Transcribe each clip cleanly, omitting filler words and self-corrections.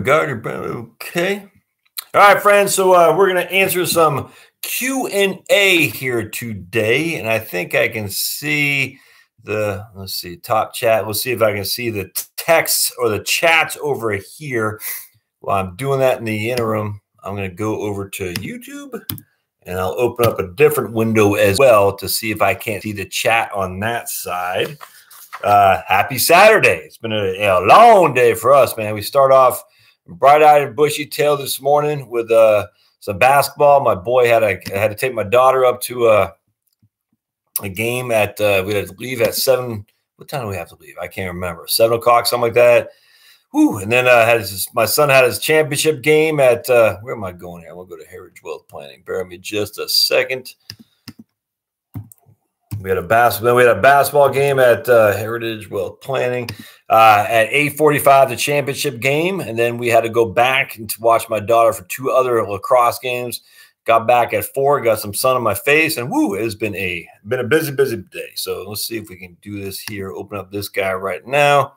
Gardner. Okay. All right, friends. So we're going to answer some Q&A here today. And I think I can see the, let's see, top chat. We'll see if I can see the text or the chats over here. While I'm doing that in the interim, I'm going to go over to YouTube and I'll open up a different window as well to see if I can't see the chat on that side. Happy Saturday. It's been a long day for us, man. We start off bright-eyed and bushy-tailed this morning with some basketball. My boy had to take my daughter up to a game at we had to leave at 7. What time do we have to leave? I can't remember. 7 o'clock, something like that. Whew. And then my son had his championship game at where am I going here? We'll go to Heritage Wealth Planning. Bear with me just a second. We had a basketball game at Heritage Wealth Planning at 8:45, the championship game, and then we had to go back and to watch my daughter for 2 other lacrosse games. Got back at 4, got some sun on my face, and woo, it's been a busy day. So let's see if we can do this here. Open up this guy right now.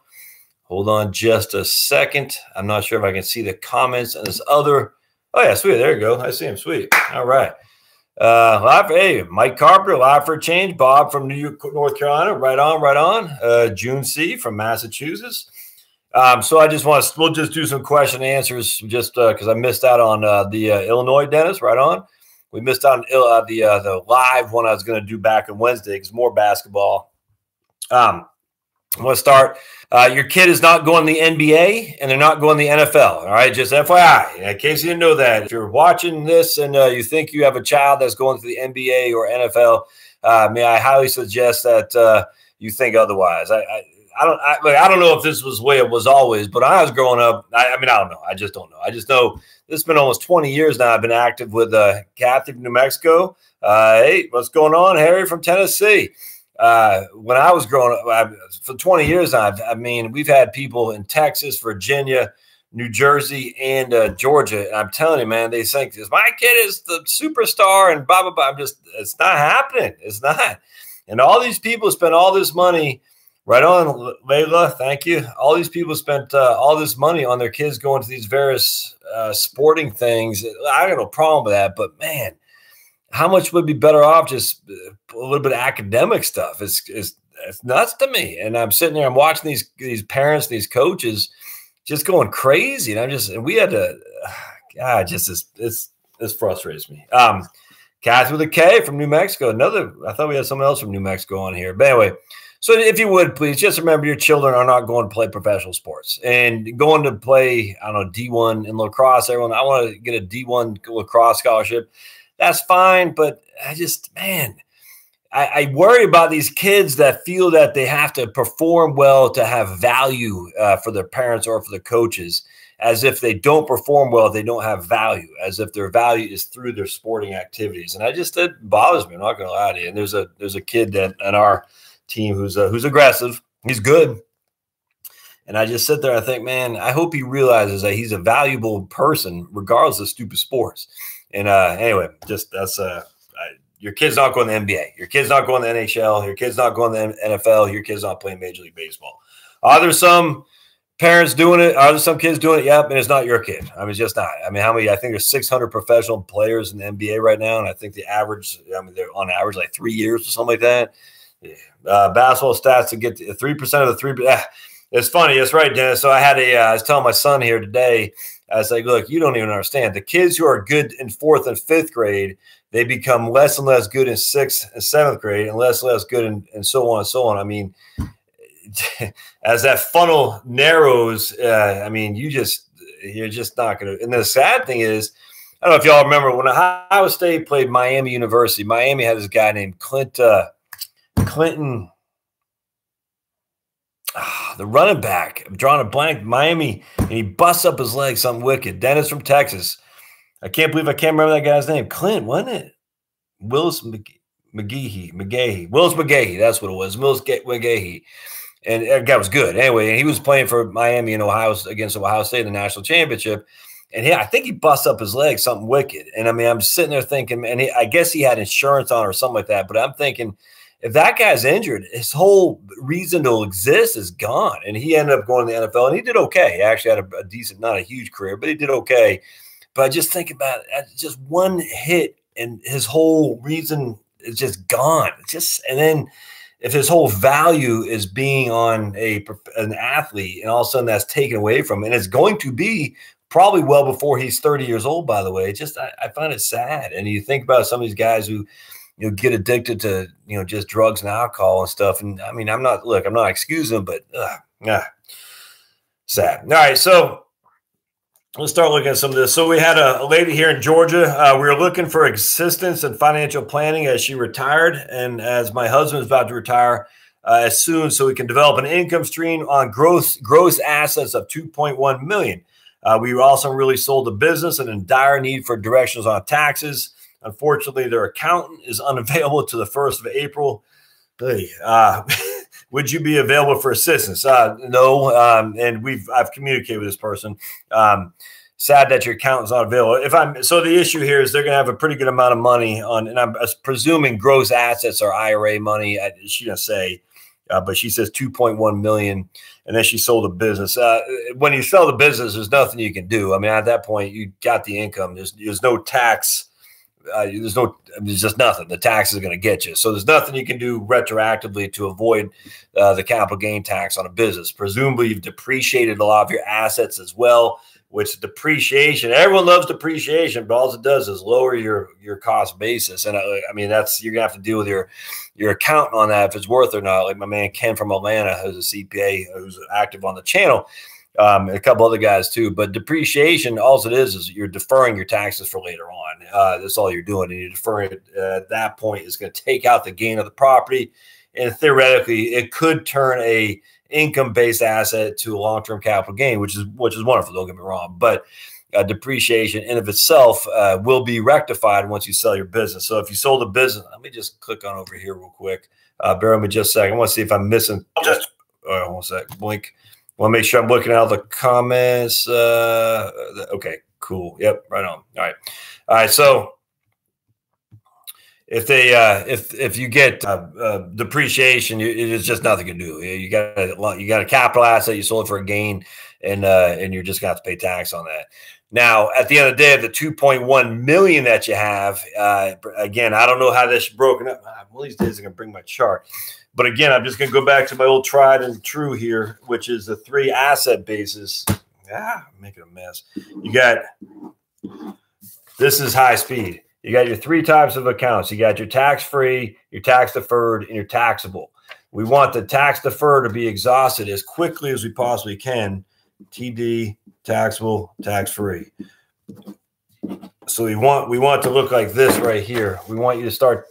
Hold on just a second. I'm not sure if I can see the comments on this other. Oh yeah, sweet. There you go. I see him. Sweet. All right. Hey, Mike Carpenter, live for a change. Bob from New York, North Carolina. Right on. June C from Massachusetts. So I just we'll just do some question and answers just because I missed out on the Illinois Dennis. Right on. We missed out on the live one I was going to do back on Wednesday because more basketball. I'm going to start. Your kid is not going to the NBA and they're not going to the NFL. All right. Just FYI, in case you didn't know that, if you're watching this and you think you have a child that's going to the NBA or NFL, may I highly suggest that you think otherwise. I don't know if this was the way it was always, but when I was growing up, I mean, I don't know. I just don't know. I just know this has been almost 20 years now. I've been active with Kathy from New Mexico. Hey, what's going on? Harry from Tennessee. When I was growing up, for 20 years now, I mean, we've had people in Texas, Virginia, New Jersey, and Georgia. And I'm telling you, man, they think this, my kid is the superstar and blah, blah, blah. It's not happening. It's not. And all these people spend all this money. Right on, Layla. Thank you. All these people spent all this money on their kids going to these various sporting things. I got no problem with that, but man, how much would be better off just a little bit of academic stuff? It's nuts to me. And I'm sitting there, I'm watching these parents, these coaches just going crazy. And we had to, God, this frustrates me. Kathy with a K from New Mexico. I thought we had someone else from New Mexico on here. But anyway, so if you would, please just remember your children are not going to play professional sports and going to play, I don't know, D1 in lacrosse. Everyone, I want to get a D1 lacrosse scholarship. That's fine. But I worry about these kids that feel that they have to perform well to have value for their parents or for the coaches, as if they don't perform well, they don't have value, as if their value is through their sporting activities. And it bothers me. I'm not going to lie to you. And there's a kid that in our team who's aggressive. He's good. And I just sit there. I think, man, I hope he realizes that he's a valuable person, regardless of stupid sports. And anyway, just that's your kid's not going to the NBA. Your kid's not going to the NHL. Your kid's not going to the NFL. Your kid's not playing Major League Baseball. Are there some parents doing it? Are there some kids doing it? Yep. And it's not your kid. I mean, it's just not. I mean, I think there's 600 professional players in the NBA right now. And I think the average, they're on average like 3 years or something like that. Yeah. Basketball stats to get 3% of the three. It's funny. It's right, Dennis. So I was telling my son here today, I was like, look, you don't even understand. The kids who are good in 4th and 5th grade, they become less and less good in 6th and 7th grade and less good and so on and so on. I mean, as that funnel narrows, I mean, you're just not going to. And the sad thing is, I don't know if y'all remember when Ohio State played Miami University. Miami had this guy named Clinton, the running back. I'm drawing a blank. Miami, and he busts up his leg, something wicked. Dennis from Texas. I can't believe I can't remember that guy's name. Clint, wasn't it? Willis McGahee. Willis McGahee. That's what it was. Willis McGahee. And that guy was good. Anyway, and he was playing for Miami and against Ohio State in the national championship. And I think he busts up his leg, something wicked. And I mean, I'm sitting there thinking, and I guess he had insurance on or something like that. But I'm thinking, if that guy's injured, his whole reason to exist is gone. And he ended up going to the NFL, and he did okay. He actually had a decent, not a huge career, but he did okay. But just think about it, just one hit, and his whole reason is just gone. And then if his whole value is being on an athlete, and all of a sudden that's taken away from him, and it's going to be probably well before he's 30 years old, by the way. I find it sad. And you think about some of these guys who, get addicted to, just drugs and alcohol and stuff. And I mean, I'm not excusing them, but sad. All right. So let's start looking at some of this. So we had a lady here in Georgia. We were looking for assistance in financial planning as she retired, and as my husband is about to retire as soon, so we can develop an income stream on gross assets of $2.1 million. We also really sold the business and in dire need for directions on taxes. Unfortunately, their accountant is unavailable to the 1st of April. Hey, would you be available for assistance? No. And I've communicated with this person. Sad that your accountant's not available. So the issue here is they're going to have a pretty good amount of money on, and I'm presuming gross assets are IRA money. She doesn't say, but she says 2.1 million. And then she sold a business. When you sell the business, there's nothing you can do. I mean, at that point, you got the income. There's no tax. There's just nothing. The tax is going to get you. So there's nothing you can do retroactively to avoid the capital gain tax on a business. Presumably, you've depreciated a lot of your assets as well, which depreciation, everyone loves depreciation, but all it does is lower your cost basis. And I mean, you're going to have to deal with your accountant on that if it's worth it or not. Like my man Ken from Atlanta, who's a CPA, who's active on the channel, and a couple other guys too. But depreciation, all it is you're deferring your taxes for later on. That's all you're doing. And you're deferring it at that point is going to take out the gain of the property. And theoretically, it could turn a income-based asset to a long-term capital gain, which is wonderful. Don't get me wrong. But depreciation in of itself will be rectified once you sell your business. So if you sold a business, let me just click on over here real quick. Bear with me just a second. I want to see if I'm missing. Just 1 sec. Blink. I want to make sure I'm looking at all the comments. Okay, cool. Yep, right on. All right. So if you get depreciation, it's just nothing to do. You got a capital asset. You sold it for a gain, and you're just gonna have to pay tax on that. Now, at the end of the day, the 2.1 million that you have, again, I don't know how this is broken up. One of these days I'm gonna bring my chart. But again, I'm just going to go back to my old tried and true here, which is the 3 asset bases. I'm making a mess. This is high speed. You got your 3 types of accounts. You got your tax-free, your tax-deferred, and your taxable. We want the tax-deferred to be exhausted as quickly as we possibly can. TD, taxable, tax-free. So we want to look like this right here. We want you to start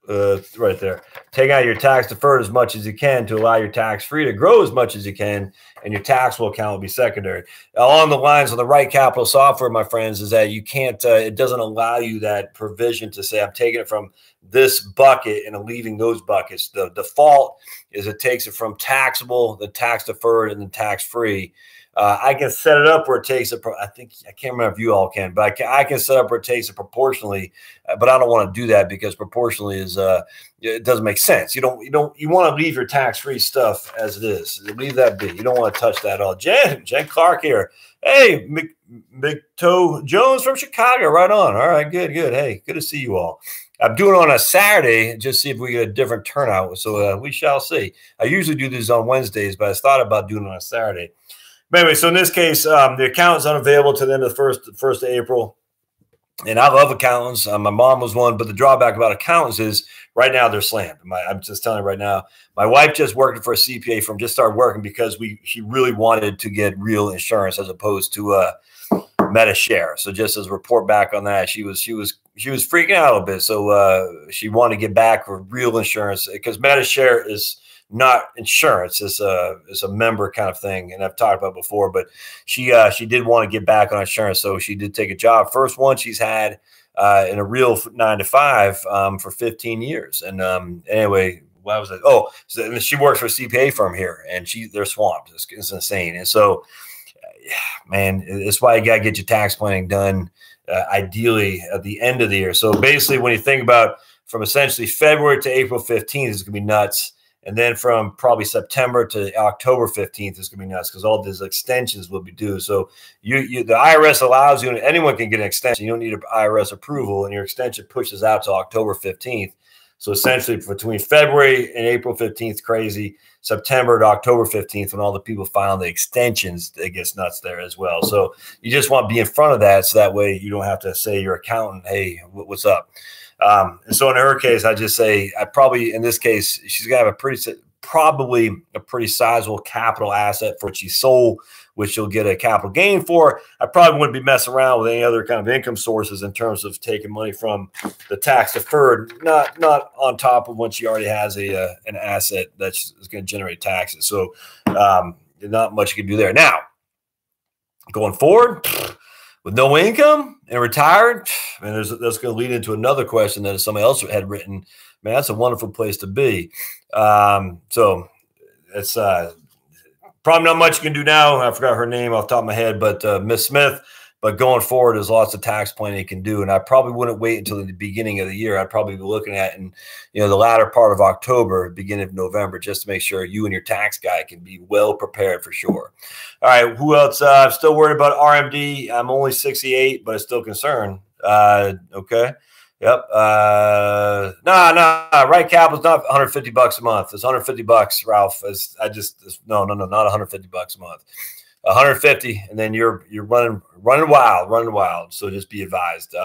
right there. Take out your tax deferred as much as you can to allow your tax free to grow as much as you can, and your taxable account will be secondary. Along the lines of the right capital software, my friends, is that you can't, it doesn't allow you that provision to say, I'm taking it from this bucket and I'm leaving those buckets. The default is it takes it from taxable, the tax deferred, and then tax free. I can set it up where it takes it. I can't remember if you all can, but I can set up where it takes it proportionally. But I don't want to do that because proportionally is it doesn't make sense. You want to leave your tax free stuff as it is. Leave that be. You don't want to touch that at all. Jen Clark here. Hey, McToe Jones from Chicago. Right on. All right, good. Hey, good to see you all. I'm doing it on a Saturday, just see if we get a different turnout. So we shall see. I usually do these on Wednesdays, but I thought about doing it on a Saturday. But anyway, so in this case, the accountant's unavailable to the end of the 1st of April. And I love accountants. My mom was one, but the drawback about accountants is right now they're slammed. I'm just telling you right now, my wife just worked for a CPA firm, just started working because she really wanted to get real insurance as opposed to Medicare. So just as a report back on that, she was freaking out a little bit. So she wanted to get back for real insurance because Medicare is not insurance. It's a member kind of thing, and I've talked about it before. But she did want to get back on insurance, so she did take a job. First one she's had in a real 9-to-5 for 15 years. And anyway, why was it? Oh, so she works for a CPA firm here, and they're swamped. It's insane. And so, man, it's why you got to get your tax planning done ideally at the end of the year. So basically, when you think about from essentially February to April 15th is going to be nuts. And then from probably September to October 15th is going to be nuts because all these extensions will be due. So the IRS allows you, and anyone can get an extension. You don't need an IRS approval, and your extension pushes out to October 15th. So essentially between February and April 15th, crazy. September to October 15th, when all the people file the extensions, it gets nuts there as well. So you just want to be in front of that so that way you don't have to say your accountant, hey, what's up? And so in her case, I just say I probably, in this case, she's going to have probably a pretty sizable capital asset for what she sold, which you'll get a capital gain for. I probably wouldn't be messing around with any other kind of income sources in terms of taking money from the tax deferred, not on top of when she already has an asset that's going to generate taxes. So not much you can do there. Now, going forward, with no income and retired, and that's going to lead into another question that somebody else had written. Man, that's a wonderful place to be. So it's probably not much you can do now. I forgot her name off the top of my head, but Miss Smith. But going forward, there's lots of tax planning you can do. And I probably wouldn't wait until the beginning of the year. I'd probably be looking at in the latter part of October, beginning of November, just to make sure you and your tax guy can be well prepared for sure. All right, who else? I'm still worried about RMD. I'm only 68, but I'm still concerned. Okay. Yep. No, right capital's not $150 a month. It's $150, Ralph. No, not $150 a month. 150, and then you're running wild. So just be advised.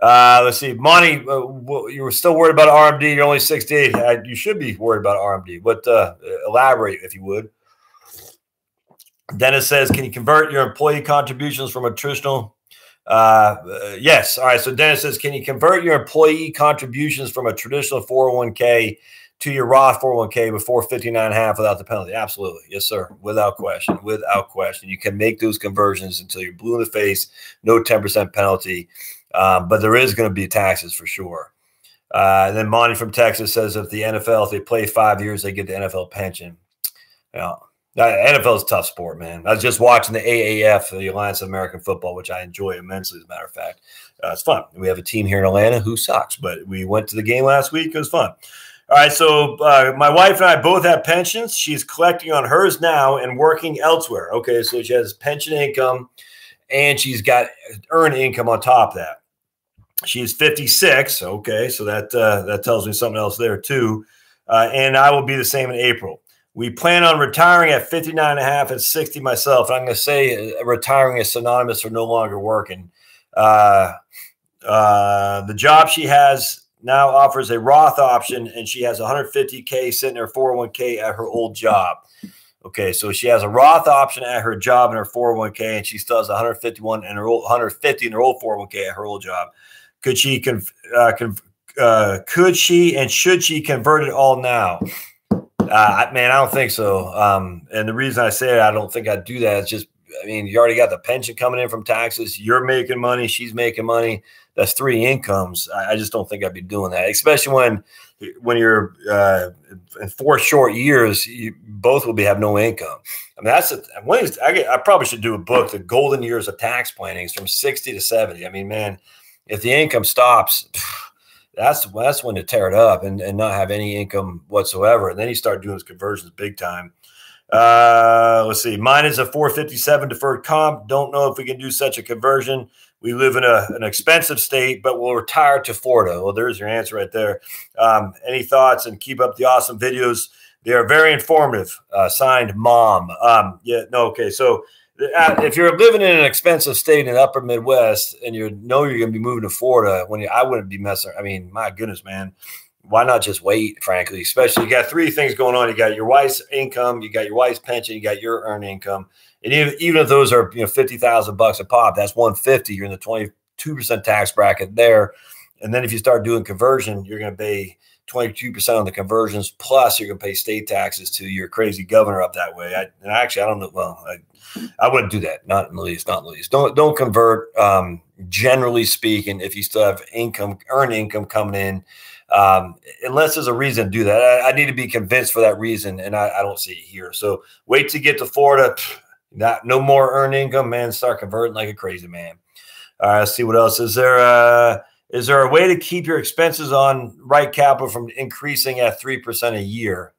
Let's see, Monty, you were still worried about RMD. You're only 68. You should be worried about RMD. But elaborate if you would. Dennis says, can you convert your employee contributions from a traditional? Yes. All right. So Dennis says, can you convert your employee contributions from a traditional 401k to your Roth 401k before 59.5 without the penalty? Absolutely. Yes, sir. Without question. Without question. You can make those conversions until you're blue in the face, no 10% penalty. But there is going to be taxes for sure. And then Monty from Texas says if the NFL, if they play 5 years, they get the NFL pension. NFL is a tough sport, man. I was just watching the AAF, the Alliance of American Football, which I enjoy immensely, as a matter of fact. It's fun. We have a team here in Atlanta who sucks, but we went to the game last week. It was fun. All right, so my wife and I both have pensions. She's collecting on hers now and working elsewhere. Okay, so she has pension income, and she's got earned income on top of that. She's 56. Okay, so that tells me something else there too. And I will be the same in April. We plan on retiring at 59.5 and 60 myself. I'm going to say retiring is synonymous for no longer working. The job she has now offers a Roth option, and she has 150K sitting in her 401k at her old job. Okay, so she has a Roth option at her job in her 401k, and she still has 150 in her old 401k at her old job. Could she and should she convert it all now? Man, I don't think so. And the reason I say I don't think I'd do that is just, you already got the pension coming in from taxes. You're making money. She's making money. That's three incomes. I just don't think I'd be doing that, especially when you're in 4 short years, you both will have no income. I probably should do a book, The Golden Years of Tax Planning, from 60 to 70. Man, if the income stops, that's when to tear it up and not have any income whatsoever. And then you start doing those conversions big time. Let's see. Mine is a 457 deferred comp. Don't know if we can do such a conversion. We live in an expensive state, but we'll retire to Florida. Well, there's your answer right there. Any thoughts? And keep up the awesome videos. They are very informative. Signed, Mom. Okay. So if you're living in an expensive state in the upper Midwest and you're going to be moving to Florida, I wouldn't be messing. My goodness, man. Why not just wait, frankly? Especially, you got 3 things going on. You got your wife's income, you got your wife's pension, you got your earned income. And even if those are $50,000 a pop, that's 150. You're in the 22% tax bracket there. And then if you start doing conversion, you're going to pay 22% on the conversions, plus you're going to pay state taxes to your crazy governor up that way. I don't know. Well, I wouldn't do that. Not in the least. Not in the least. Don't convert. Generally speaking, if you still have earned income coming in, unless there's a reason to do that. I need to be convinced for that reason, and I don't see it here. So wait to get to Florida. No more earned income, man. Start converting like a crazy man. All right, let's see what else is there. Is there a way to keep your expenses on right capital from increasing at 3% a year?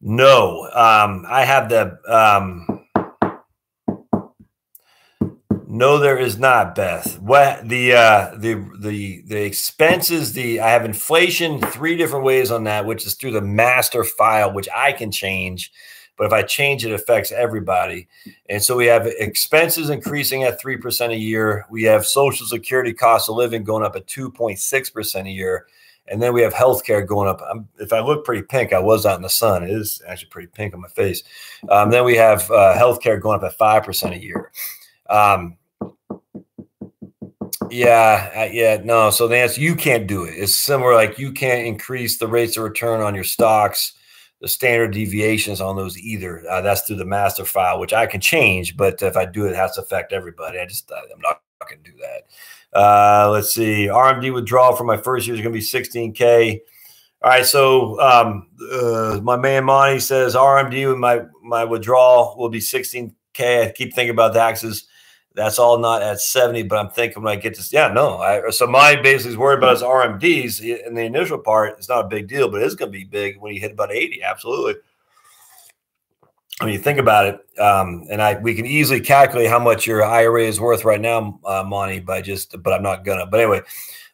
No, I have the no, there is not, Beth. What the expenses? I have inflation 3 different ways on that, which is through the master file, which I can change. But if I change it, it affects everybody. And so we have expenses increasing at 3% a year. We have Social Security cost of living going up at 2.6% a year. And then we have healthcare going up. If I look pretty pink, I was out in the sun. It is actually pretty pink on my face. Then we have healthcare going up at 5% a year. No. So the answer, you can't do it. It's similar, like you can't increase the rates of return on your stocks, the standard deviations on those either. That's through the master file, which I can change, but if I do it, it has to affect everybody. I'm not going to do that. Let's see. RMD withdrawal for my first year is going to be $16K. All right. So my man Monty says RMD with my withdrawal will be $16K. I keep thinking about taxes. That's all not at 70, but I'm thinking when I get to, so my basically is worried about his RMDs in the initial part. It's not a big deal, but it's going to be big when you hit about 80. Absolutely. I mean, you think about it, we can easily calculate how much your IRA is worth right now, Monty, but I'm not gonna. But anyway,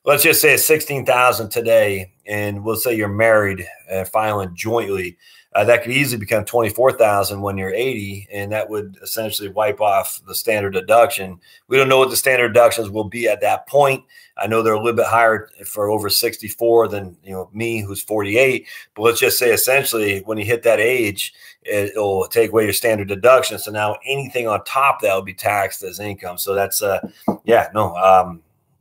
let's just say it's $16,000 today, and we'll say you're married, filing jointly. That could easily become $24,000 when you're 80, and that would essentially wipe off the standard deduction. We don't know what the standard deductions will be at that point. I know they're a little bit higher for over 64 than me, who's 48. But let's just say essentially when you hit that age, it'll take away your standard deduction. So now anything on top of that will be taxed as income. So that's And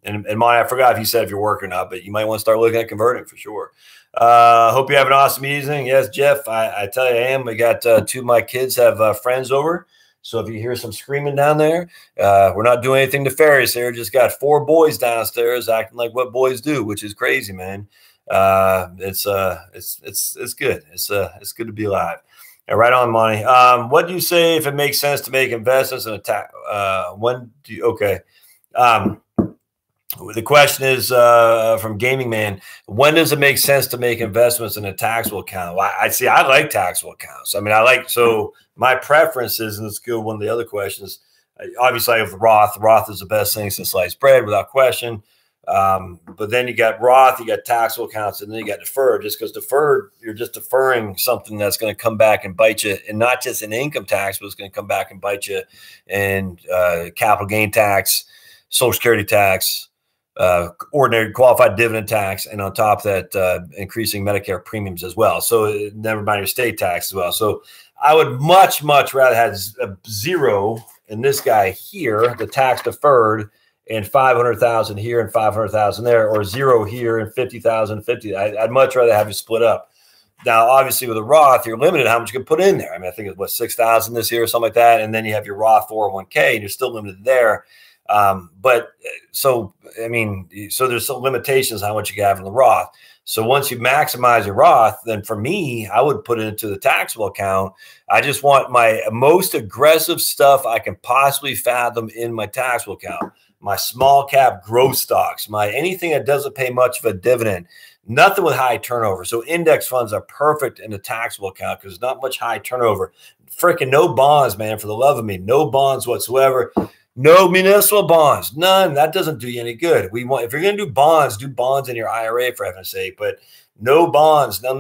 Monty, I forgot if you said if you're working or not, but you might want to start looking at converting for sure. Hope you have an awesome evening. Yes, Jeff, I tell you, I am. We got 2 of my kids have friends over. So if you hear some screaming down there, we're not doing anything nefarious here. Just got 4 boys downstairs acting like what boys do, which is crazy, man. It's good. It's good to be alive. Right on, Monty. What do you say if it makes sense to make investments in the question is from Gaming Man. When does it make sense to make investments in a taxable account? Well, I like taxable accounts. I mean, so my preference is, and let's go one of the other questions. Obviously, I have the Roth. Roth is the best thing since sliced bread, without question. But then you got Roth, you got taxable accounts, and then you got deferred. Just because deferred, you're just deferring something that's going to come back and bite you, and not just in income tax, but it's going to come back and bite you in capital gain tax, Social Security tax, ordinary qualified dividend tax, and on top of that, increasing Medicare premiums as well. So never mind your state tax as well. So I would much rather have a zero in this guy here, the tax deferred, and 500,000 here and 500,000 there, or zero here and 50,000, 50. I'd much rather have you split up. Now, obviously, with a Roth, you're limited how much you can put in there. I mean, I think it's 6,000 this year or something like that, and then you have your Roth 401k, and you're still limited there. So there's some limitations on how much you can have in the Roth. So once you maximize your Roth, then for me, I would put it into the taxable account. I just want my most aggressive stuff I can possibly fathom in my taxable account. My small cap growth stocks, anything that doesn't pay much of a dividend, nothing with high turnover. So index funds are perfect in the taxable account because there's not much high turnover. Freaking no bonds, man, for the love of me. No bonds whatsoever. No municipal bonds, none. That doesn't do you any good. If you're going to do bonds in your IRA, for heaven's sake, but no bonds. No.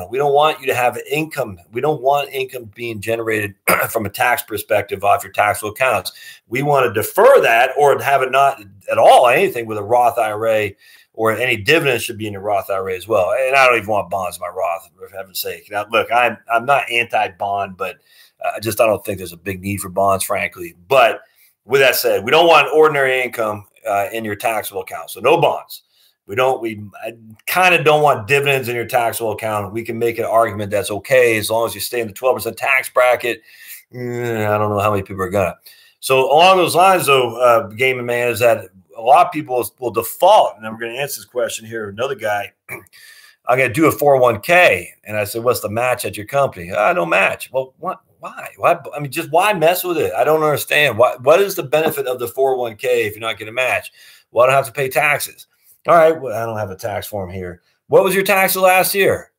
We don't want you to have income. We don't want income being generated from a tax perspective off your taxable accounts. We want to defer that or have it not at all anything with a Roth IRA, or any dividends should be in your Roth IRA as well. And I don't even want bonds in my Roth, for heaven's sake. Now, look, I'm not anti-bond, but I don't think there's a big need for bonds, frankly. But with that said, we don't want ordinary income in your taxable account. So no bonds. I kind of don't want dividends in your taxable account. We can make an argument that's okay as long as you stay in the 12% tax bracket. I don't know how many people are gonna. So along those lines, though, Gaming Man, is that a lot of people will default. And then we're going to answer this question here. Another guy, I'm going to do a 401k. And I said, what's the match at your company? No match. Well, what? Why? Why? I mean, just why mess with it? I don't understand. What is the benefit of the 401k if you're not getting a match? Well, I don't have to pay taxes. All right. Well, I don't have a tax form here. What was your taxes last year?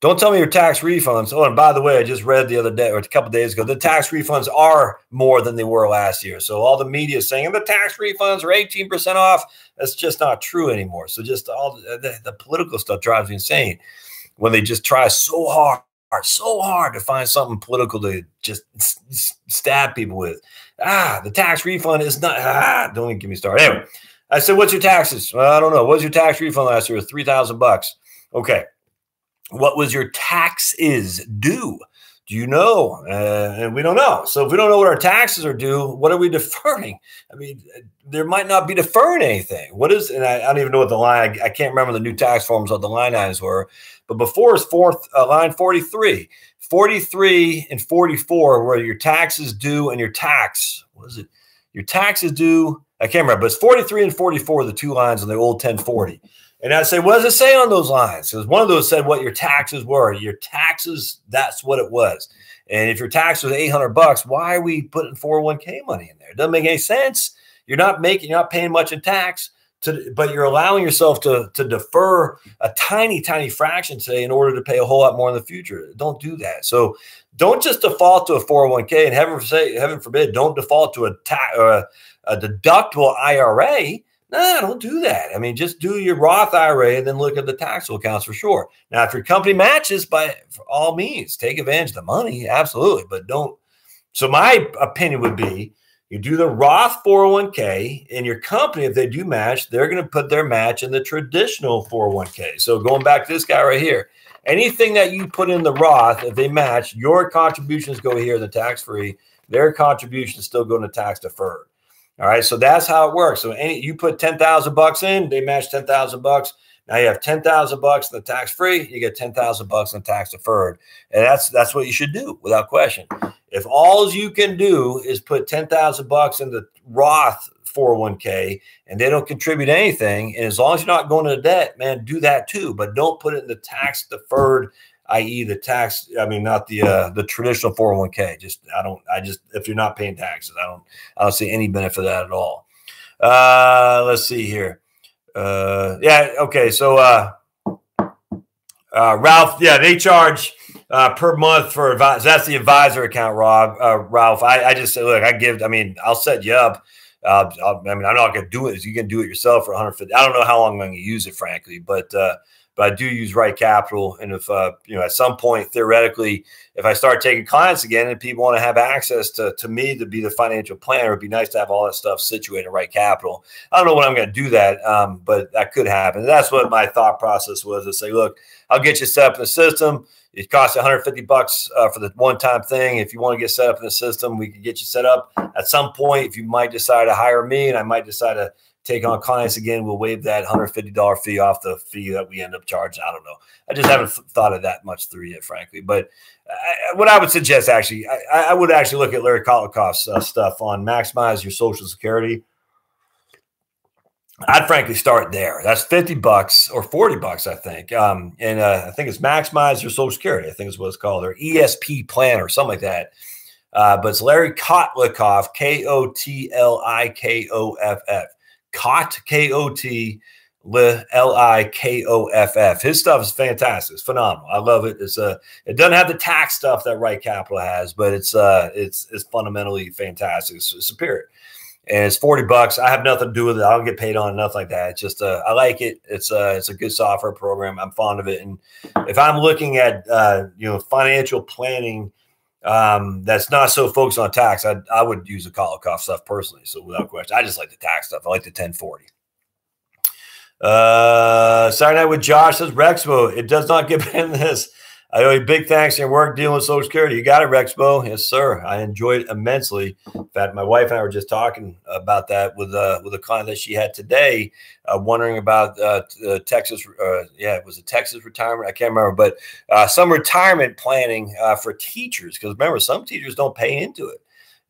Don't tell me your tax refunds. Oh, and by the way, I just read the other day or a couple of days ago, the tax refunds are more than they were last year. So all the media is saying the tax refunds are 18% off. That's just not true anymore. So just all the political stuff drives me insane when they just try so hard to find something political to just stab people with. The tax refund is not, don't even get me started. Anyway, I said, what's your taxes? Well, I don't know. What was your tax refund last year? $3,000. Okay. What was your taxes due? Do you know? And we don't know. So if we don't know what our taxes are due, what are we deferring? I mean, there might not be deferring anything. What is, and I don't even know what the line, I can't remember the new tax forms, what the line items were, but before is line 43. 43 and 44 were your taxes due and your tax. What is it? Your taxes due. I can't remember, but it's 43 and 44 are the two lines on the old 1040. And I say, what does it say on those lines? Because one of those said what your taxes were. Your taxes, that's what it was. And if your tax was $800, why are we putting 401k money in there? It doesn't make any sense. You're not paying much in tax, but you're allowing yourself to defer a tiny, tiny fraction, say, in order to pay a whole lot more in the future. Don't do that. So don't just default to a 401k, and heaven forbid, don't default to a deductible IRA. No, don't do that. I mean, just do your Roth IRA and then look at the taxable accounts for sure. Now, if your company matches, for all means, take advantage of the money. Absolutely. But don't. So my opinion would be you do the Roth 401k in your company. If they do match, they're going to put their match in the traditional 401k. So going back to this guy right here, anything that you put in the Roth, if they match, your contributions go here, the tax-free. Their contributions still go into tax deferred. All right, so that's how it works. So you put $10,000 in, they match $10,000. Now you have $10,000 in the tax free, you get $10,000 in tax deferred, and that's what you should do without question. If all you can do is put $10,000 in the Roth 401k and they don't contribute anything, and as long as you're not going into debt, man, do that too. But don't put it in the tax deferred, i.e. the tax, I mean, not the traditional 401k. If you're not paying taxes, I don't see any benefit of that at all. Let's see here. Yeah. Okay. So, Ralph, yeah, they charge, per month for advice. That's the advisor account, Ralph. I just say, look, I'll set you up. I'm not going to do it. You can do it yourself for $150. I don't know how long I'm going to use it, frankly, but I do use Right Capital. And if, at some point, theoretically, if I start taking clients again and people want to have access to me to be the financial planner, it'd be nice to have all that stuff situated in Right Capital. I don't know when I'm going to do that, but that could happen. And that's what my thought process was, to say, look, I'll get you set up in the system. It costs $150 for the one-time thing. If you want to get set up in the system, we can get you set up. At some point, if you might decide to hire me and I might decide to take on clients again, we'll waive that $150 fee off the fee that we end up charging. I don't know. I just haven't thought of that much through yet, frankly. But what I would suggest, actually, I would actually look at Larry Kolikoff's stuff on Maximize Your Social Security. I'd frankly start there. That's $50 or $40, I think. I think it's Maximize Your Social Security. I think is what it's called, or ESP Plan or something like that. But it's Larry Kotlikoff, Kotlikoff. Kotlikoff. His stuff is fantastic. It's phenomenal. I love it. It doesn't have the tax stuff that Right Capital has, but it's fundamentally fantastic. It's superior. And it's $40. I have nothing to do with it. I don't get paid on it, nothing like that. It's just I like it. It's a good software program. I'm fond of it. And if I'm looking at financial planning that's not so focused on tax, I would use the Kolikoff stuff personally. So without question, I just like the tax stuff. I like the 1040. Saturday Night with Josh says, Rexpo, it does not get better than this. I owe you big thanks for your work dealing with Social Security. You got it, Rexpo. Yes, sir. I enjoyed it immensely. In fact, my wife and I were just talking about that with a client that she had today, wondering about Texas. It was a Texas retirement. I can't remember, but some retirement planning for teachers. Because remember, some teachers don't pay into it.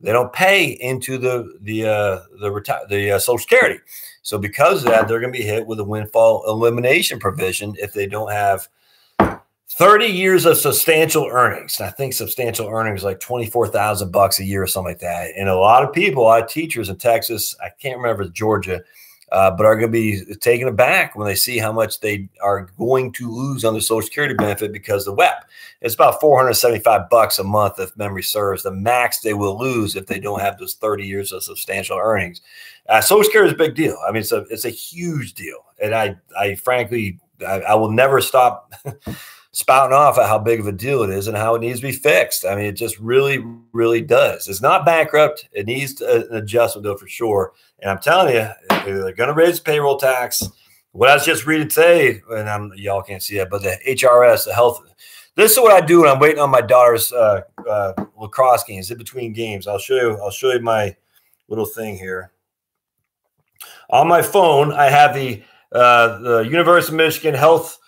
They don't pay into the Social Security. So because of that, they're going to be hit with a windfall elimination provision if they don't have 30 years of substantial earnings. I think substantial earnings like $24,000 a year or something like that. And a lot of people, a lot of teachers in Texas, I can't remember Georgia, but are going to be taken aback when they see how much they are going to lose on the Social Security benefit because of the WEP. It's about $475 a month, if memory serves, the max they will lose if they don't have those 30 years of substantial earnings. Social Security is a big deal. I mean, it's a huge deal. And I frankly, I will never stop spouting off at how big of a deal it is and how it needs to be fixed. I mean, it just really, really does. It's not bankrupt. It needs an adjustment, though, for sure. And I'm telling you, they're going to raise payroll tax. What I was just reading today, and y'all can't see that, but the HRS, the health. This is what I do when I'm waiting on my daughter's lacrosse games in between games. I'll show you my little thing here. On my phone, I have the University of Michigan Health.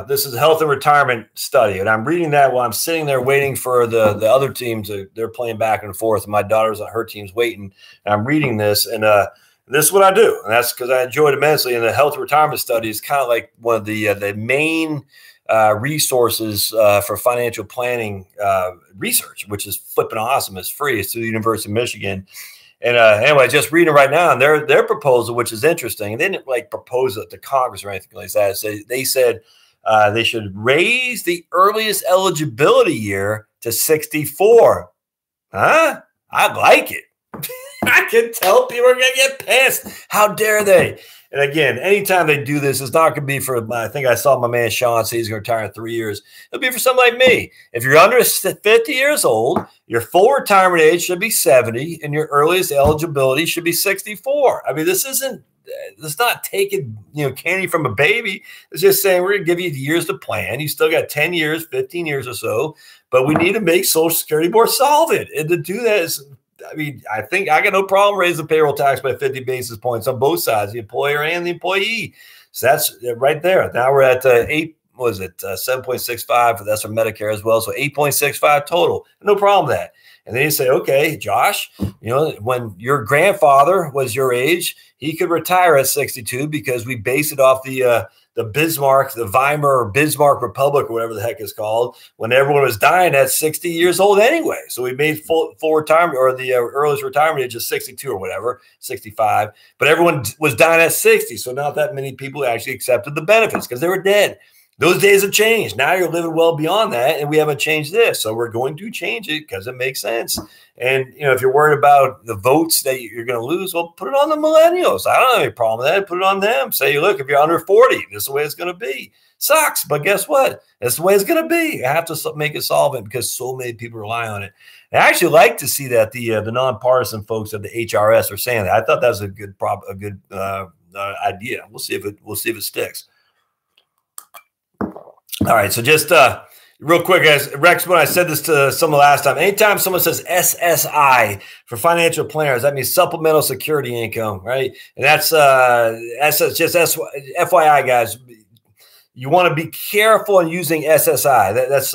This is a health and retirement study, and I'm reading that while I'm sitting there waiting for the other teams. They're playing back and forth, and my daughter's on her team's waiting. And I'm reading this, and this is what I do, and that's because I enjoy it immensely. And the health and retirement study is kind of like one of the main resources for financial planning research, which is flipping awesome. It's free. It's through the University of Michigan. And anyway, just reading right now, and their proposal, which is interesting, and they didn't like propose it to Congress or anything like that. So they said they should raise the earliest eligibility year to 64. Huh? I like it. I can tell people are going to get pissed. How dare they? And again, anytime they do this, it's not going to be for, I think I saw my man Sean say he's going to retire in 3 years. It'll be for somebody like me. If you're under 50 years old, your full retirement age should be 70 and your earliest eligibility should be 64. I mean, it's not taking, candy from a baby. It's just saying we're going to give you the years to plan. You still got 10 years, 15 years or so, but we need to make Social Security more solid. And to do that is, I mean, I think I got no problem raising payroll tax by 50 basis points on both sides, the employer and the employee. So that's right there. Now we're at 7.65. That's for Medicare as well. So 8.65 total. No problem with that. And then you say, okay, Josh, when your grandfather was your age, he could retire at 62 because we base it off the Bismarck, the Weimar or Bismarck Republic, or whatever the heck it's called, when everyone was dying at 60 years old anyway. So we made full retirement, or the earliest retirement age is 62 or whatever, 65. But everyone was dying at 60. So not that many people actually accepted the benefits because they were dead. Those days have changed. Now you're living well beyond that, and we haven't changed this. So we're going to change it because it makes sense. And, if you're worried about the votes that you're going to lose, well, put it on the millennials. I don't have any problem with that. Put it on them. Say, look, if you're under 40, this is the way it's going to be. Sucks, but guess what? That's the way it's going to be. I have to make it solvent because so many people rely on it. I actually like to see that the nonpartisan folks of the HRS are saying that. I thought that was a good idea. We'll see if it sticks. All right, so just real quick, guys, Rex, when I said this to someone last time, anytime someone says SSI for financial planners, that means supplemental security income, right? And that's just FYI, guys. You want to be careful in using SSI. That's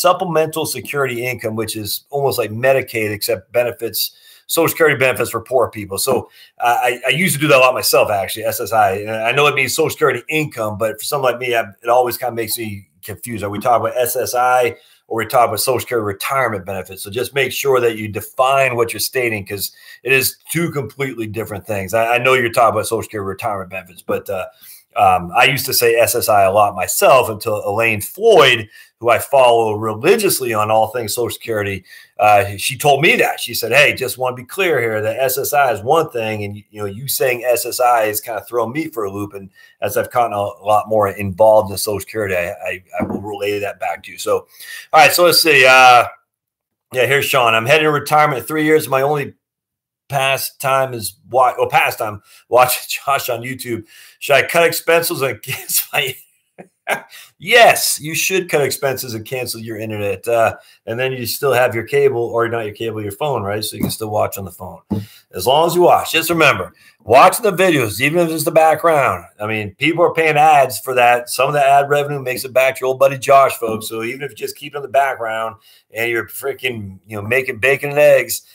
supplemental security income, which is almost like Medicaid, except benefits. Social Security benefits for poor people. So I used to do that a lot myself, actually, SSI. And I know it means Social Security income, but for someone like me, it always kind of makes me confused. Are we talking about SSI or we talking about Social Security retirement benefits? So just make sure that you define what you're stating because it is two completely different things. I know you're talking about Social Security retirement benefits, but I used to say SSI a lot myself until Elaine Floyd, who I follow religiously on all things Social Security, she told me that. She said, hey, just want to be clear here that SSI is one thing, and you saying SSI is kind of throwing me for a loop. And as I've gotten a lot more involved in Social Security, I will relay that back to you. So, all right, so let's see. Here's Sean. I'm heading to retirement in 3 years. My only pastime watching Josh on YouTube. Should I cut expenses and cancel my? Yes, you should cut expenses and cancel your internet, and then you still have your cable, or not your cable, your phone, right? So you can still watch on the phone as long as you watch. Just remember, watching the videos, even if it's the background. I mean, people are paying ads for that. Some of the ad revenue makes it back to your old buddy Josh, folks. So even if you just keep it in the background and you're freaking, making bacon and eggs,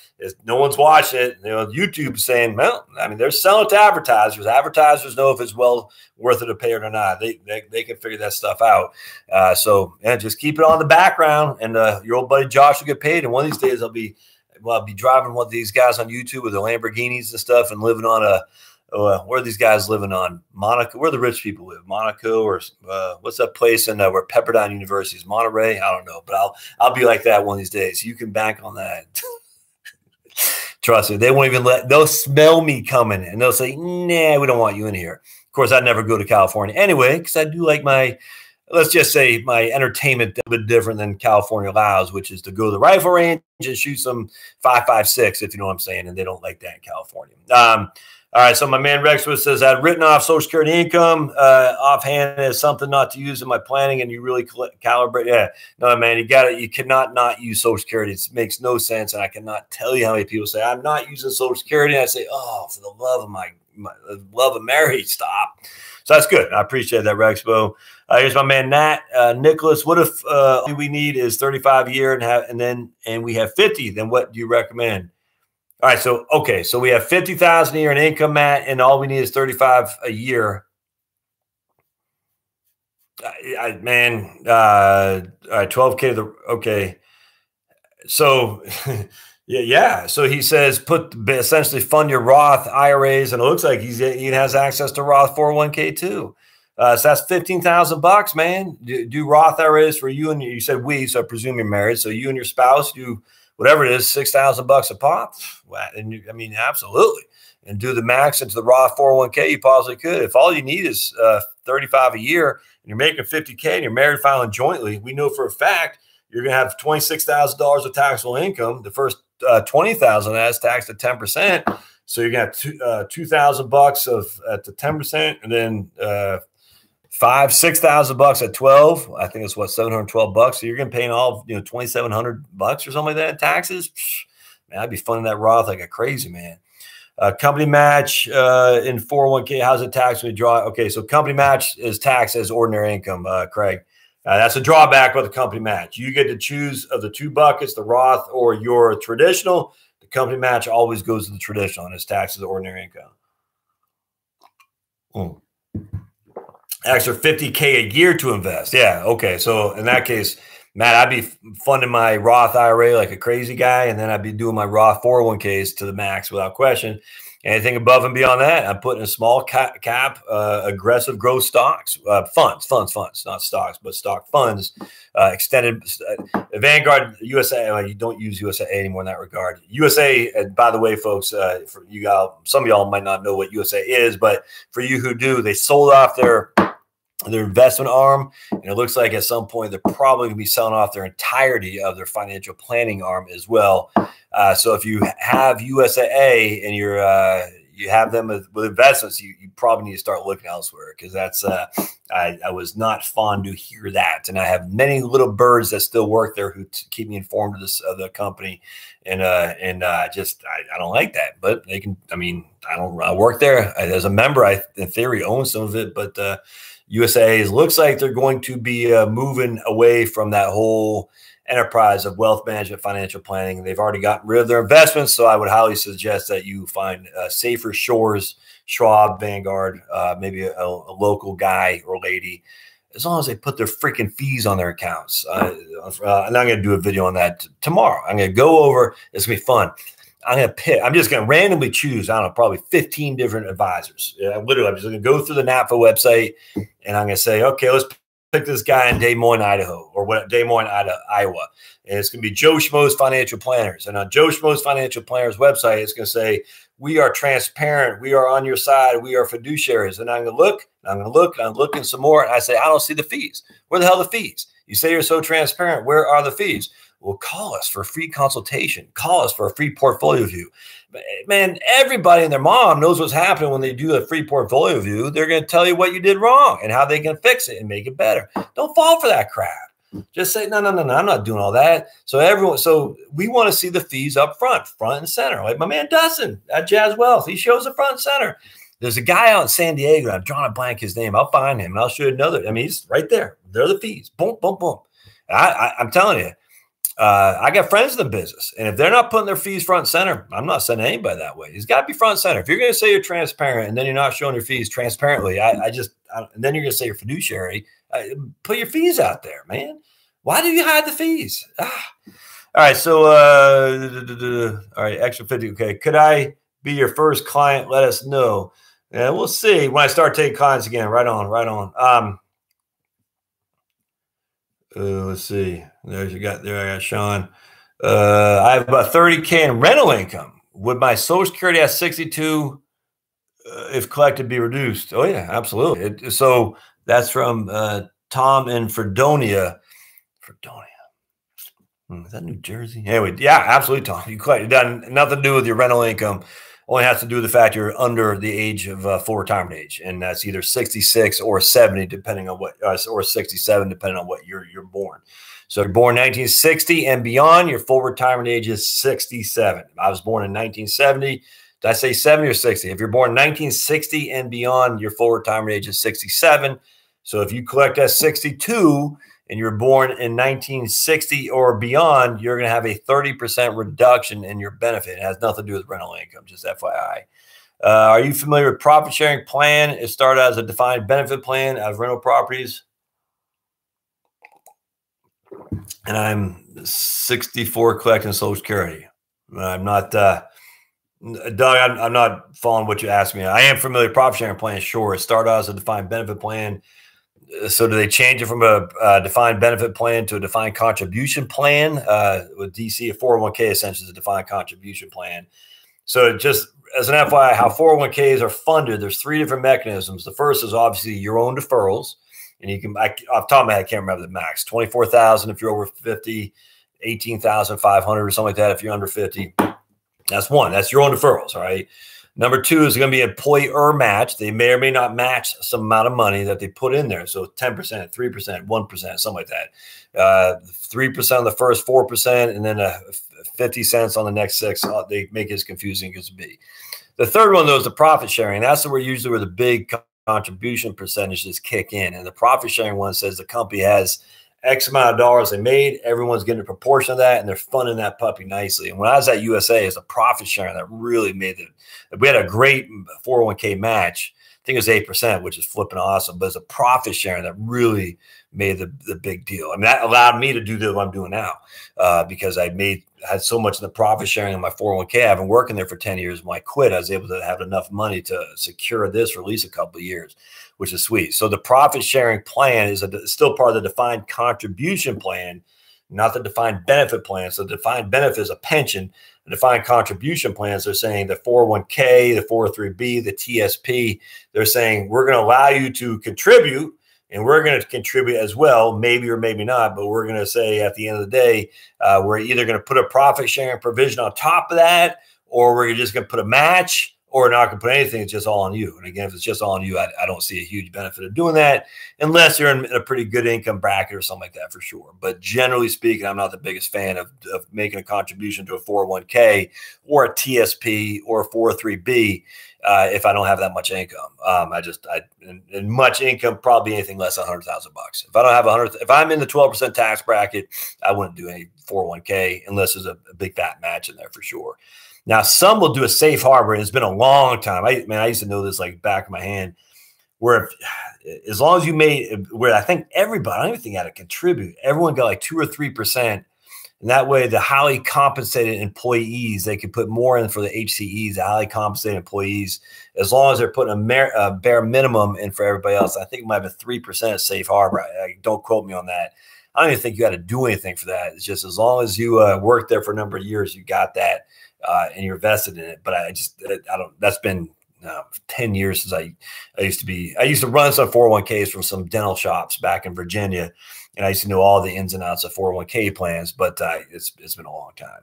no one's watching it. You know, YouTube saying, well, I mean, they're selling to advertisers. Advertisers know if it's well worth it to pay it or not. They can figure that stuff out. So yeah, just keep it on the background, and your old buddy Josh will get paid. And one of these days I'll be driving one of these guys on YouTube with their Lamborghinis and stuff, and living on a where are these guys living on? Monaco, where the rich people live, Monaco, or what's that place in where Pepperdine University is, Monterey? I don't know, but I'll be like that one of these days. You can bank on that. Trust me, they won't even they'll smell me coming and they'll say, nah, we don't want you in here. Of course, I'd never go to California anyway, because I do like let's just say my entertainment a bit different than California allows, which is to go to the rifle range and shoot some 5.56, if you know what I'm saying. And they don't like that in California. All right, so my man Rexwood says, I'd written off Social Security income offhand as something not to use in my planning, and you really calibrate. Yeah, no, man, you cannot not use Social Security. It makes no sense, and I cannot tell you how many people say, I'm not using Social Security. And I say, oh, for the love of my love of Mary, stop. So that's good. I appreciate that, Rexpo. Here's my man Nat Nicholas. What if all we need is 35 a year and we have 50? Then what do you recommend? All right, so okay, so we have 50,000 a year in income, Matt, and all we need is 35 a year. Man, all right, 12K. Okay, so yeah. So he says essentially fund your Roth IRAs, and it looks like he has access to Roth 401k too. So that's $15,000, man. Do Roth IRAs for you, and you said we, so I presume you're married. So you and your spouse do whatever it is, $6,000 a pop. And I mean, absolutely. And do the max into the Roth 401k you possibly could. If all you need is 35 a year and you're making 50K and you're married filing jointly, we know for a fact you're going to have $26,000 of taxable income. The first 20,000 of that is taxed at 10%. So you're going to have $2,000 at the 10%, and then $6,000 at 12. I think it's what, $712. So you're going to pay all, $2,700 or something like that in taxes. Man, I'd be funding that Roth like a crazy man. Company match in 401k. How's it taxed when you draw? Okay, so company match is taxed as ordinary income, Craig. That's a drawback with the company match. You get to choose of the two buckets, the Roth or your traditional. The company match always goes to the traditional and is taxed as ordinary income. Extra 50K a year to invest. Yeah. Okay. So in that case, Matt, I'd be funding my Roth IRA like a crazy guy, and then I'd be doing my Roth 401ks to the max without question. Anything above and beyond that, I'm putting a small cap aggressive growth stocks, funds, not stocks, but stock funds, extended Vanguard, USAA. You don't use USAA anymore in that regard. USAA, by the way, folks, for you guys, some of y'all might not know what USAA is, but for you who do, they sold off their investment arm, and it looks like at some point they're probably going to be selling off their entirety of their financial planning arm as well. So if you have USAA and you have them with investments, you probably need to start looking elsewhere, because that's I was not fond to hear that, and I have many little birds that still work there who keep me informed of the company, and I don't like that, but they can. I mean, I work there as a member. I in theory own some of it, but USAA looks like they're going to be moving away from that whole enterprise of wealth management, financial planning. They've already gotten rid of their investments, so I would highly suggest that you find safer shores, Schwab, Vanguard, maybe a local guy or lady, as long as they put their freaking fees on their accounts. And I'm going to do a video on that tomorrow. I'm going to go over. It's going to be fun. I'm just going to randomly choose, I don't know, probably 15 different advisors. I'm just going to go through the NAPFA website, and I'm going to say, okay, let's pick this guy in Des Moines, Idaho, or Des Moines, Iowa. And it's going to be Joe Schmo's Financial Planners. And on Joe Schmo's Financial Planners website, it's going to say, we are transparent. We are on your side. We are fiduciaries. And I'm going to look, and I'm looking some more. And I say, I don't see the fees. Where the hell are the fees? You say you're so transparent. Where are the fees? Well, call us for a free consultation. Call us for a free portfolio view. Man, everybody and their mom knows what's happening when they do a free portfolio view. They're going to tell you what you did wrong and how they can fix it and make it better. Don't fall for that crap. Just say, no, I'm not doing all that. So we want to see the fees up front and center. Like my man Dustin at Jazz Wealth, he shows the front and center. There's a guy out in San Diego. I'm drawing a blank his name. I'll find him and I'll show you another. I mean, he's right there. They're the fees. Boom, boom, boom. I'm telling you. I got friends in the business, and if they're not putting their fees front and center, I'm not sending anybody that way. It's got to be front and center. If you're going to say you're transparent and then you're not showing your fees transparently, and then you're going to say you're fiduciary, put your fees out there, man. Why do you hide the fees? All right. So, all right. Extra 50. Okay. Could I be your first client? Let us know. Yeah, we'll see when I start taking clients again. Right on. Right on. Let's see. There I got Sean. I have about 30K in rental income. Would my Social Security at 62, if collected, be reduced? Oh yeah, absolutely. So that's from Tom in Fredonia. Is that New Jersey? Anyway, yeah, absolutely, Tom. You collect. It done nothing to do with your rental income. Only has to do with the fact you're under the age of full retirement age, and that's either 66 or 70, depending on what, or 67, depending on what you're born. So if you're born 1960 and beyond, your full retirement age is 67. I was born in 1970. Did I say 70 or 60? If you're born 1960 and beyond, your full retirement age is 67. So if you collect at 62 and you're born in 1960 or beyond, you're going to have a 30% reduction in your benefit. It has nothing to do with rental income, just FYI. Are you familiar with profit sharing plan? It started as a defined benefit plan out of rental properties. And I'm 64 collecting Social Security. I'm not, Doug, I'm not following what you asked me. I am familiar with profit sharing plan. Sure. It started out as a defined benefit plan. So do they change it from a defined benefit plan to a defined contribution plan? With DC, a 401k essentially is a defined contribution plan. So just as an FYI, how 401ks are funded, there's 3 different mechanisms. The first is obviously your own deferrals. And you can, off the top of my head, I can't remember the max, 24,000 if you're over 50, 18,500 or something like that if you're under 50. That's one. That's your own deferrals, all right? Number 2 is going to be employer match. They may or may not match some amount of money that they put in there. So 10%, 3%, 1%, something like that. 3% on the first 4%, and then 50 cents on the next 6. They make it as confusing as it be. The third one, though, is the profit sharing. That's usually where the big contribution percentages kick in. And the profit sharing one says the company has X amount of dollars they made. Everyone's getting a proportion of that, and they're funding that puppy nicely. And when I was at USAA, it's a profit sharing that really made it. We had a great 401k match. I think it was 8%, which is flipping awesome. But it's a profit sharing that really made the big deal. I mean, that allowed me to do what I'm doing now because I had so much in the profit sharing in my 401k. I've been working there for 10 years. When I quit, I was able to have enough money to secure this for at least a couple of years, which is sweet. So the profit sharing plan is still part of the defined contribution plan, not the defined benefit plan. So the defined benefit is a pension. The defined contribution plans, they're saying the 401k, the 403b, the TSP, they're saying we're going to allow you to contribute, and we're going to contribute as well, maybe or maybe not, but we're going to say at the end of the day, we're either going to put a profit sharing provision on top of that, or we're just going to put a match, or not going to put anything. It's just all on you. And again, if it's just all on you, I don't see a huge benefit of doing that unless you're in a pretty good income bracket or something like that for sure. But generally speaking, I'm not the biggest fan of making a contribution to a 401k or a TSP or a 403b if I don't have that much income. And much income, probably anything less than $100,000. If I don't have if I'm in the 12% tax bracket, I wouldn't do any 401k unless there's a big fat match in there for sure. Now, some will do a safe harbor, and it's been a long time. I used to know this like back of my hand, where as long as you made, where I think everybody, I don't even think I had to contribute. Everyone got like 2 or 3%. And that way, the highly compensated employees, they could put more in for the HCEs, the highly compensated employees, as long as they're putting a bare minimum in for everybody else. I think it might have been 3% safe harbor. Don't quote me on that. I don't even think you got to do anything for that. It's just as long as you worked there for a number of years, you got that. And you're vested in it. But I don't, that's been 10 years since I used to run some 401ks from some dental shops back in Virginia. And I used to know all the ins and outs of 401k plans, but it's been a long time.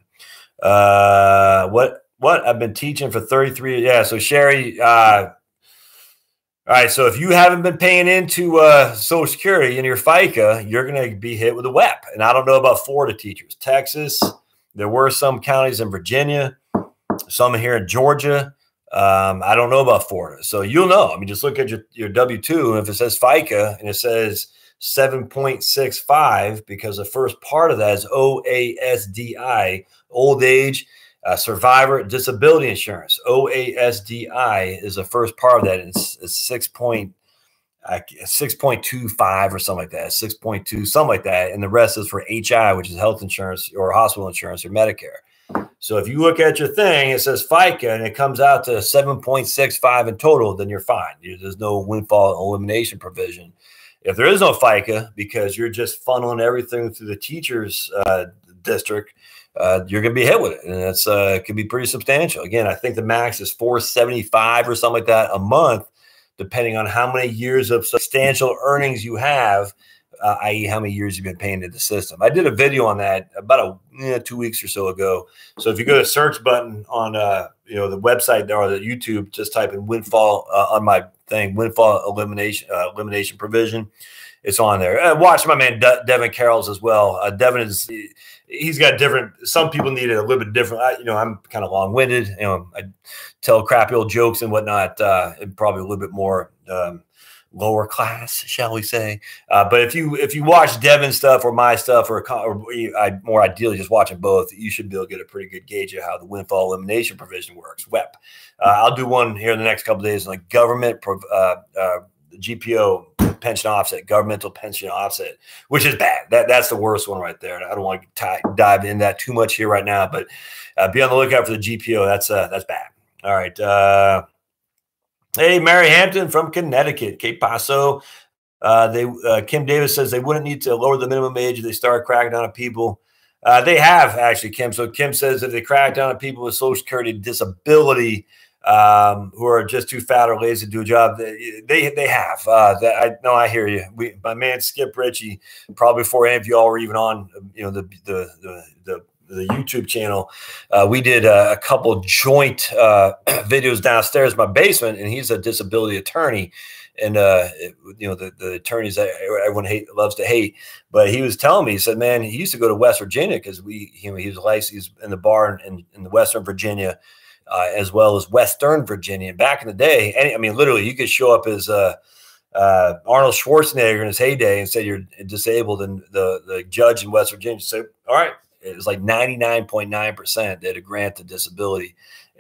What I've been teaching for 33. Yeah. So Sherry, all right. So if you haven't been paying into Social Security in your FICA, you're going to be hit with a WEP. And I don't know about Florida teachers, Texas. There were some counties in Virginia, some here in Georgia. I don't know about Florida. So you'll know. I mean, just look at your W-2. And if it says FICA and it says 7.65 because the first part of that is OASDI, old age, survivor disability insurance. OASDI is the first part of that. It's 6.25 or something like that, 6.2, something like that. And the rest is for HI, which is health insurance or hospital insurance or Medicare. So if you look at your thing, it says FICA and it comes out to 7.65 in total, then you're fine. There's no windfall elimination provision. If there is no FICA, because you're just funneling everything through the teacher's district, you're going to be hit with it. And it's it can be pretty substantial. Again, I think the max is $475 or something like that a month, depending on how many years of substantial earnings you have, i.e. how many years you've been paying into the system. I did a video on that about 2 weeks or so ago. So if you go to the search button on the website or the YouTube, just type in windfall on my thing, windfall elimination provision. It's on there. Watch my man Devin Carroll's as well. Devin he's got different. Some people need it a little bit different. I'm kind of long-winded. I tell crappy old jokes and whatnot. And probably a little bit more lower class, shall we say? But if you watch Devin's stuff or my stuff, or more ideally just watching both, you should be able to get a pretty good gauge of how the windfall elimination provision works. WEP. I'll do one here in the next couple of days, like government GPO. Pension offset, governmental pension offset, which is bad. That's the worst one right there. And I don't want to dive in that too much here right now, but be on the lookout for the GPO. That's bad. All right. Hey, Mary Hampton from Connecticut, Cape Paso. Kim Davis says they wouldn't need to lower the minimum age if they start cracking down on people. They have actually, Kim. So Kim says if they crack down on people with Social Security disability, who are just too fat or lazy to do a job, they have. I hear you. My man Skip Ritchie, probably before any of you all were even on, the YouTube channel, we did a couple joint videos downstairs in my basement, and he's a disability attorney. And the attorneys that everyone loves to hate, but he was telling me, he said, man, he used to go to West Virginia because he was licensed in the bar in the Western Virginia. As well as Western Virginia. Back in the day, literally, you could show up as Arnold Schwarzenegger in his heyday and say you're disabled, and the judge in West Virginia said, all right, it was like 99.9% that a grant to disability.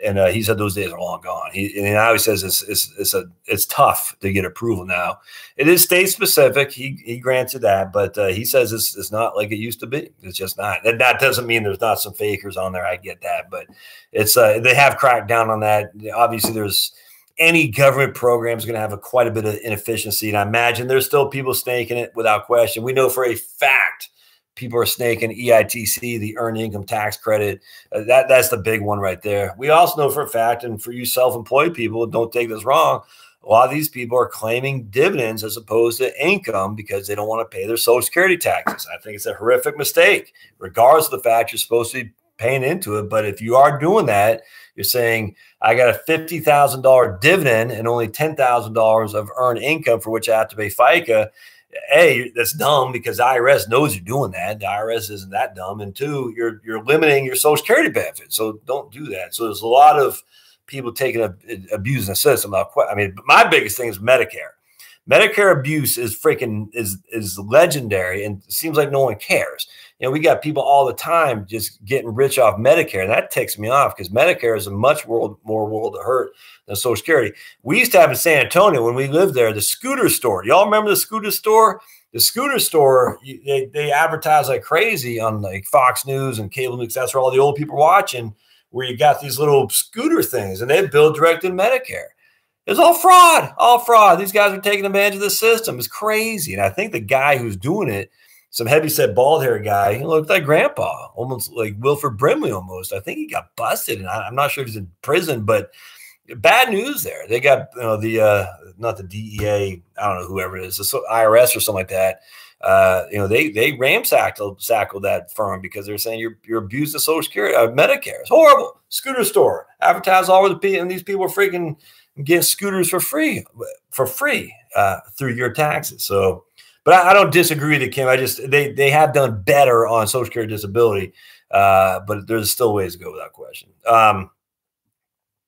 And he said those days are long gone. And he always says it's tough to get approval now. It is state specific. He grants you that, but he says it's not like it used to be. It's just not. And that doesn't mean there's not some fakers on there. I get that, but it's they have cracked down on that. Obviously, there's any government program is going to have quite a bit of inefficiency, and I imagine there's still people snaking it without question. We know for a fact people are snaking EITC, the Earned Income Tax Credit. That's the big one right there. We also know for a fact, and for you self-employed people, don't take this wrong, a lot of these people are claiming dividends as opposed to income because they don't want to pay their Social Security taxes. I think it's a horrific mistake, regardless of the fact you're supposed to be paying into it. But if you are doing that, you're saying, I got a $50,000 dividend and only $10,000 of earned income for which I have to pay FICA. A, that's dumb because the IRS knows you're doing that. The IRS isn't that dumb. And two, you're limiting your Social Security benefits. So don't do that. So there's a lot of people abusing the system. My biggest thing is Medicare. Medicare abuse is legendary, and it seems like no one cares. We got people all the time just getting rich off Medicare, and that ticks me off because Medicare is a much more world of hurt than Social Security. We used to have in San Antonio when we lived there, the scooter store. Y'all remember the scooter store? The scooter store, they advertise like crazy on like Fox News and cable news. That's where all the old people are watching, where you got these little scooter things, and they bill direct in Medicare. It's all fraud, all fraud. These guys are taking advantage of the system. It's crazy. And I think the guy who's doing it, some heavyset bald hair guy, he looked like grandpa, almost like Wilford Brimley almost. I think he got busted, and I'm not sure if he's in prison, but bad news there. They got not the DEA, I don't know, whoever it is, the IRS or something like that. They ramsacked that firm because they're saying you're abusing Social Security, Medicare. It's horrible. Scooter store, advertise all over the people, and these people are freaking getting scooters for free through your taxes. So, but I don't disagree with it, Kim. They have done better on Social Security disability, but there's still ways to go without question.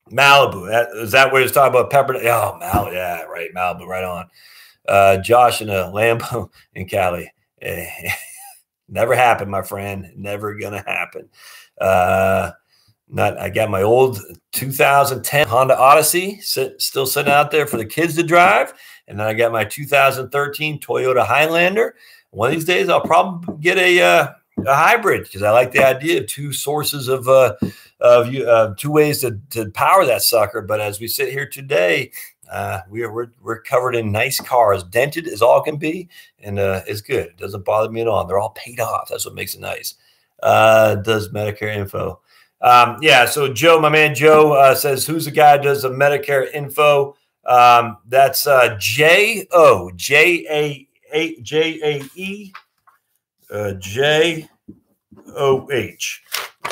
Malibu, is that where he's talking about Pepper? Oh, Malibu, yeah, right, Malibu, right on. Josh in a Lambo in Cali. Never happened, my friend. Never gonna happen. I got my old 2010 Honda Odyssey still sitting out there for the kids to drive. And then I got my 2013 Toyota Highlander. One of these days, I'll probably get a hybrid because I like the idea of two sources of two ways to power that sucker. But as we sit here today, we're covered in nice cars, dented as all can be, and it's good. It doesn't bother me at all. They're all paid off. That's what makes it nice. Does Medicare info? Yeah. So Joe, my man Joe, says, who's the guy who does the Medicare info? That's J-A-E J-O-H.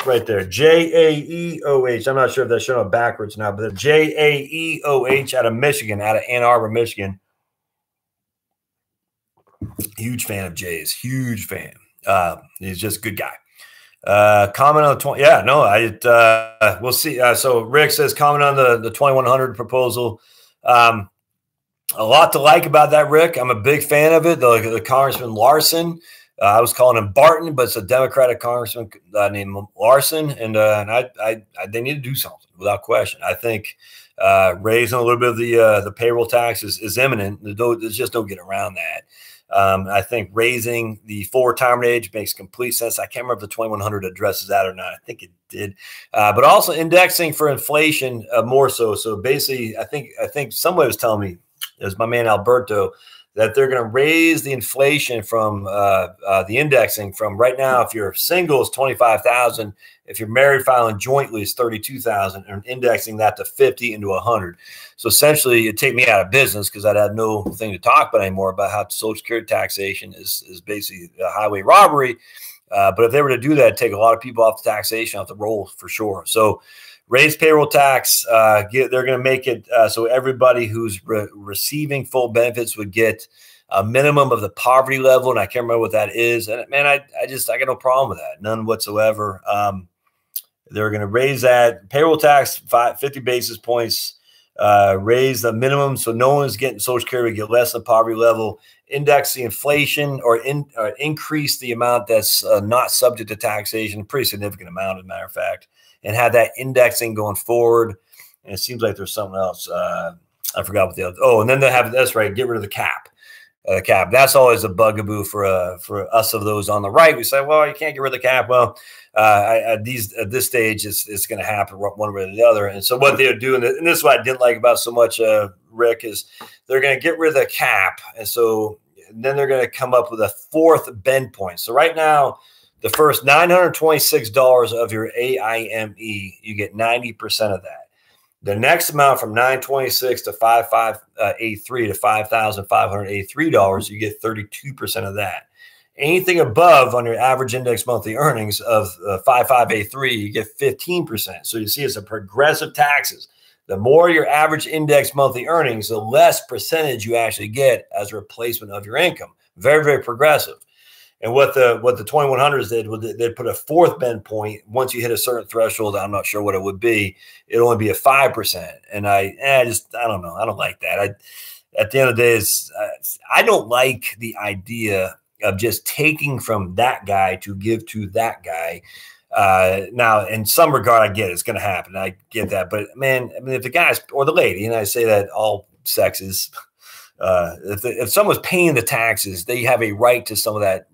Right there, J-A-E-O-H. I'm not sure if that's showing up backwards now, but J-A-E-O-H out of Michigan, out of Ann Arbor, Michigan. Huge fan of Jay's. Huge fan. He's just a good guy. Comment on the 20. Yeah, no, we'll see. So Rick says, comment on the 2100 proposal. A lot to like about that, Rick. I'm a big fan of it. The Congressman Larson. I was calling him Barton, but it's a Democratic congressman named Larson, and they need to do something without question. I think raising a little bit of the payroll tax is imminent. There's just no getting around that. I think raising the full retirement age makes complete sense. I can't remember if the 2100 addresses that or not. I think it did, but also indexing for inflation more so. So basically, I think somebody was telling me, it was my man Alberto, that they're going to raise the inflation from the indexing from right now. If you're single, it's 25,000. If you're married filing jointly, it's 32,000, and indexing that to 50 into 100. So essentially, it'd take me out of business because I'd have no thing to talk about anymore about how Social Security taxation is basically a highway robbery. But if they were to do that, it'd take a lot of people off the taxation, off the roll for sure. So raise payroll tax. They're going to make it so everybody who's receiving full benefits would get a minimum of the poverty level, and I can't remember what that is. And man, I got no problem with that, none whatsoever. They're going to raise that payroll tax 50 basis points. Raise the minimum so no one's getting Social Security, get less than poverty level. Index the inflation or increase the amount that's not subject to taxation, a pretty significant amount, as a matter of fact. And have that indexing going forward. And it seems like there's something else. I forgot what the other. Oh, and then they have this, right? Get rid of the cap. Cap. That's always a bugaboo for us of those on the right. We say, well, you can't get rid of the cap. Well, at this stage, it's going to happen one way or the other. And so what they're doing, and this is what I didn't like about so much, Rick, is they're going to get rid of the cap. And so then they're going to come up with a fourth bend point. So right now, the first $926 of your AIME, you get 90% of that. The next amount from $926 to $5,583 to $5,583, you get 32% of that. Anything above on your average index monthly earnings of $5,583, you get 15%. So you see, it's a progressive taxes. The more your average index monthly earnings, the less percentage you actually get as a replacement of your income. Very, very progressive. And what the 2100s did was they'd put a fourth bend point. Once you hit a certain threshold, I'm not sure what it would be. It'd only be a 5%. And I don't know. I don't like that. At the end of the day, I don't like the idea of just taking from that guy to give to that guy. Now, in some regard, I get it. It's going to happen. I get that. But man, I mean, if the guys or the lady, and I say that all sexes, if someone's paying the taxes, they have a right to some of that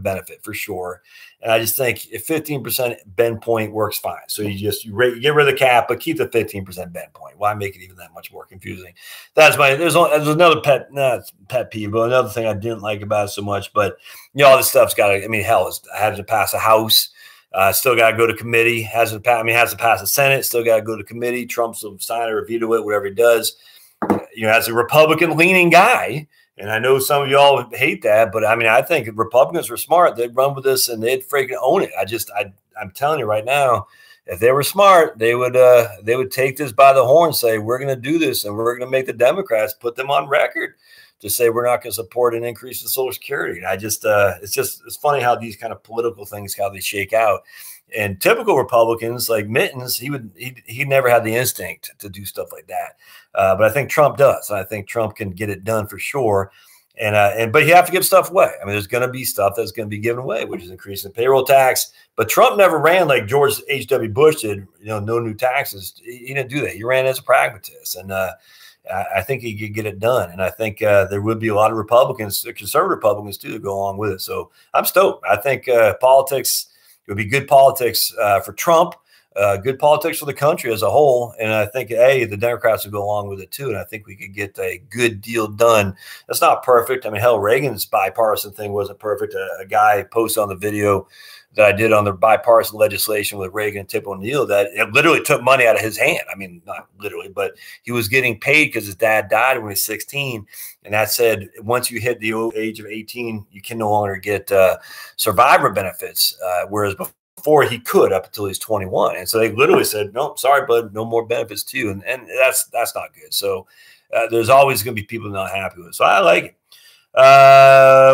benefit for sure. And I just think if 15% bend point works fine. So you get rid of the cap, but keep the 15% bend point. Why make it even that much more confusing? There's another pet peeve, but another thing I didn't like about it so much. But all this stuff's got to. I mean, hell, I had to pass a House. Still got to go to committee. Has to pass the Senate. Still got to go to committee. Trump's will sign it or veto it, whatever he does. As a Republican-leaning guy, and I know some of y'all hate that, but I mean, I think if Republicans were smart, they'd run with this and they'd freaking own it. I'm telling you right now, if they were smart, they would take this by the horn, say, we're going to do this, and we're going to make the Democrats put them on record. to say we're not going to support an increase in Social Security. And I just, it's funny how these kind of political things, how they shake out. And typical Republicans like Mittens, he never had the instinct to do stuff like that. But I think Trump does. I think Trump can get it done for sure. But you have to give stuff away. I mean, there's going to be stuff that's going to be given away, which is increasing payroll tax. But Trump never ran like George H.W. Bush did, no new taxes. He didn't do that. He ran as a pragmatist. And I think he could get it done. And I think there would be a lot of Republicans, conservative Republicans too, to go along with it. So I'm stoked. I think politics, it would be good politics for Trump, good politics for the country as a whole. And I think, the Democrats would go along with it too. And I think we could get a good deal done. That's not perfect. I mean, hell, Reagan's bipartisan thing wasn't perfect. A guy posted on the video that I did on the bipartisan legislation with Reagan and Tip O'Neill that it literally took money out of his hand. I mean, not literally, but he was getting paid because his dad died when he was 16. And that said, once you hit the age of 18, you can no longer get survivor benefits, whereas before he could up until he's 21. And so they literally said, no, sorry, bud, no more benefits to you. And that's not good. So there's always going to be people not happy with it. So I like it.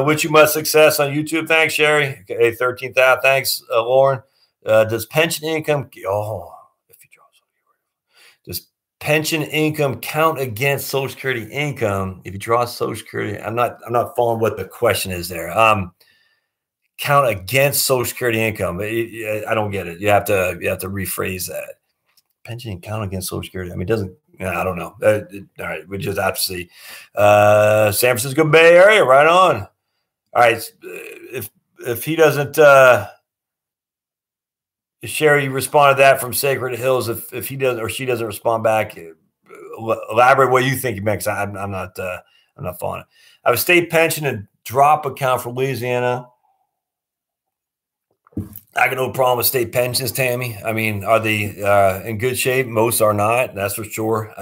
Wish you much success on YouTube. Thanks, Sherry. Okay, 13,000. Thanks, Lauren. Does pension income? Does pension income count against Social Security income? If you draw Social Security, I'm not following what the question is there. Count against Social Security income. I don't get it. You have to rephrase that. Pension count against Social Security. I mean, it doesn't. I don't know. All right, we just have to see. San Francisco Bay Area, right on. All right, if he doesn't, Sherry responded to that from Sacred Hills. If he doesn't or she doesn't respond back, elaborate what you think he makes. I'm not following it. I have a state pension and drop account for Louisiana. I got no problem with state pensions, Tammy. I mean, are they in good shape? Most are not. That's for sure.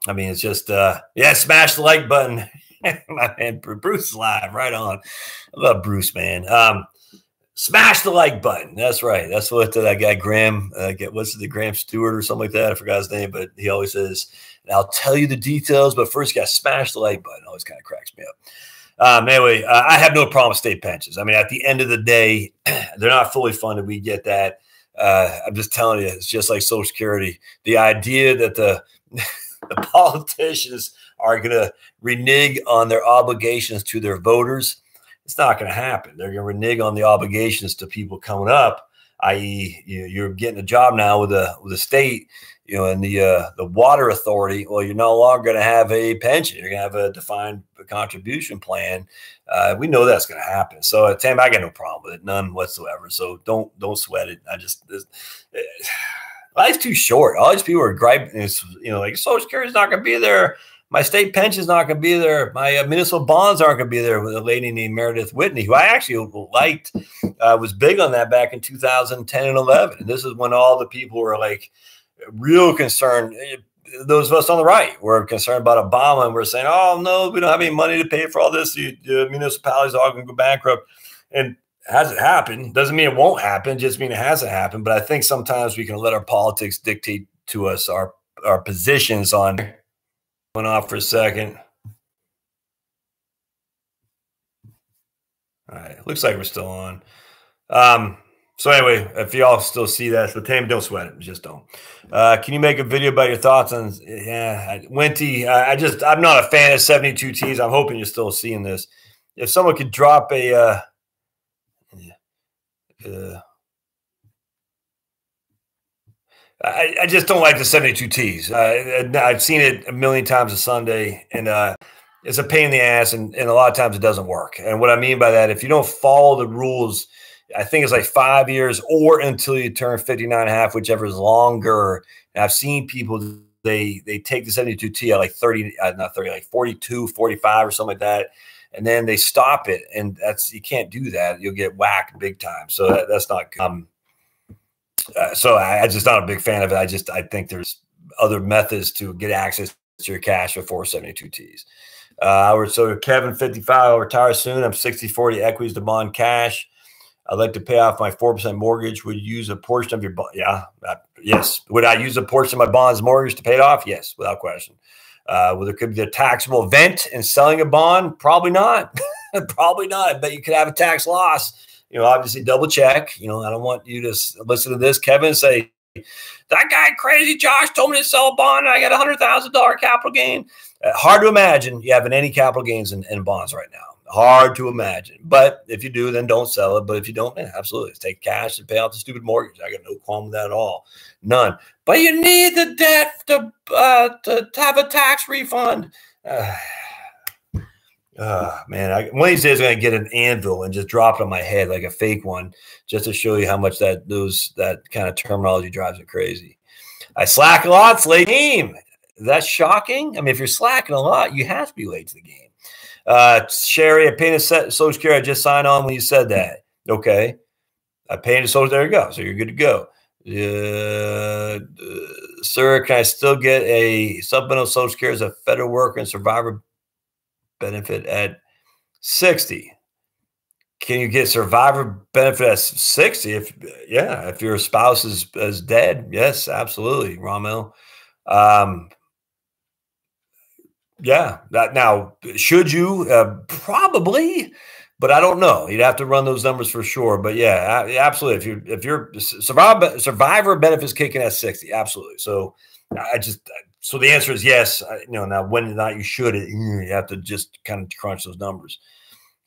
I mean, it's just, smash the like button. My man, Bruce is live. Right on. I love Bruce, man. Smash the like button. That's right. That's what that guy Graham, what's the Graham Stewart or something like that? I forgot his name, but he always says, I'll tell you the details, but first you got to smash the like button. Always kind of cracks me up. Anyway, I have no problem with state pensions. I mean, at the end of the day, they're not fully funded. We get that. I'm just telling you, it's just like Social Security. The idea that the politicians are going to renege on their obligations to their voters, it's not going to happen. They're going to renege on the obligations to people coming up, i.e., you're getting a job now with a state, and the water authority. Well, you're no longer going to have a pension. You're going to have a defined contribution plan. We know that's going to happen. So, Tam, I got no problem with it, none whatsoever. So don't sweat it. Life's too short. All these people are griping. Like Social Security is not going to be there. My state pension is not going to be there. My municipal bonds aren't going to be there. With a lady named Meredith Whitney, who I actually liked, was big on that back in 2010 and 11. And this is when all the people were like real concerned. Those of us on the right were concerned about Obama, and we're saying, "Oh no, we don't have any money to pay for all this. The municipalities are all going to go bankrupt." And hasn't happened. Doesn't mean it won't happen. Just mean it hasn't happened. But I think sometimes we can let our politics dictate to us our positions on. Went off for a second. All right. Looks like we're still on. So anyway, if y'all still see that, so Tam, don't sweat it. Just don't. Can you make a video about your thoughts on Winty? I'm not a fan of 72Ts. I'm hoping you're still seeing this. If someone could drop a I just don't like the 72Ts. I've seen it a million times a Sunday, and it's a pain in the ass, and a lot of times it doesn't work. And what I mean by that, if you don't follow the rules, I think it's like 5 years or until you turn 59 and a half, whichever is longer. And I've seen people, they take the 72T at like 42, 45 or something like that. And then they stop it. And you can't do that. You'll get whacked big time. So that's not good. So I'm just not a big fan of it. I think there's other methods to get access to your cash before 72Ts. So Kevin, 55, I'll retire soon. I'm 60-40 equities to bond cash. I'd like to pay off my 4% mortgage. Would you use a portion of your bond? Yeah. Yes. Would I use a portion of my bond's mortgage to pay it off? Yes, without question. Whether it could be a taxable event in selling a bond, probably not. Probably not. I bet you could have a tax loss. You know, obviously double check. You know, I don't want you to listen to this, Kevin, and say, that guy crazy Josh told me to sell a bond and I got $100,000 capital gain. Hard to imagine you having any capital gains in bonds right now. Hard to imagine. But if you do, then don't sell it. But if you don't, man, absolutely. Take cash and pay off the stupid mortgage. I got no qualm with that at all. None. But you need the debt to have a tax refund. Man, one of these days I'm going to get an anvil and just drop it on my head like a fake one, just to show you how much that kind of terminology drives me crazy. I slack a lot. It's late game. Is that shocking? I mean, if you're slacking a lot, you have to be late to the game. Sherry, I paid a Social Security. I just signed on when you said that. Okay. I paid a Social. There you go. So you're good to go. Sir, can I still get a supplemental Social Security as a federal worker and survivor benefit at 60? Can you get survivor benefit at 60? If your spouse is dead, yes, absolutely, Ramel. Yeah. Now, should you? Probably, but I don't know. You'd have to run those numbers for sure. But yeah, absolutely. If your survivor benefits kicking at 60, absolutely. So so the answer is yes. Now when or not you should, you have to just kind of crunch those numbers.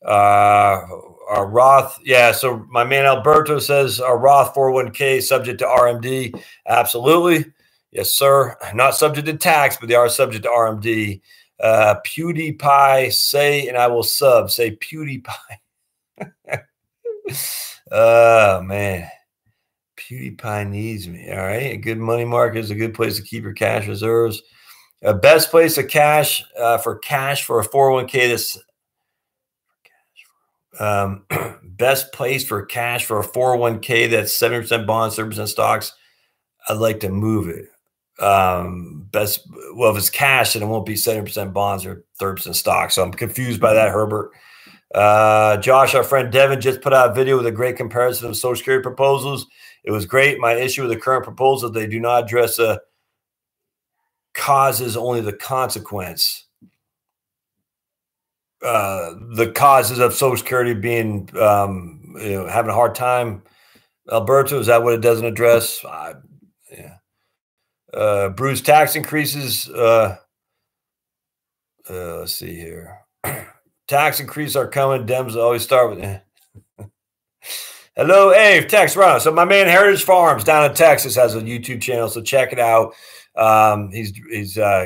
Our Roth, yeah. So my man Alberto says our Roth 401k subject to RMD. Absolutely. Yes, sir. Not subject to tax, but they are subject to RMD. PewDiePie, say, and I will sub. Say PewDiePie. Oh, man. PewDiePie needs me. All right. A good money market is a good place to keep your cash reserves. Best place to cash for a 401k. Best place for cash for a 401k that's 70% bonds, 30% stocks. I'd like to move it. If it's cash, then it won't be 70% bonds or 30% stocks. So I'm confused by that, Herbert. Josh, our friend Devin just put out a video with a great comparison of Social Security proposals. It was great. My issue with the current proposal, they do not address causes, only the consequence. The causes of Social Security being, having a hard time. Alberto, is that what it doesn't address? Yeah. Bruce, tax increases. Let's see here. Tax increases are coming. Dems always start with. Hello, hey, Tex Run. So my man Heritage Farms down in Texas has a YouTube channel, so check it out. He's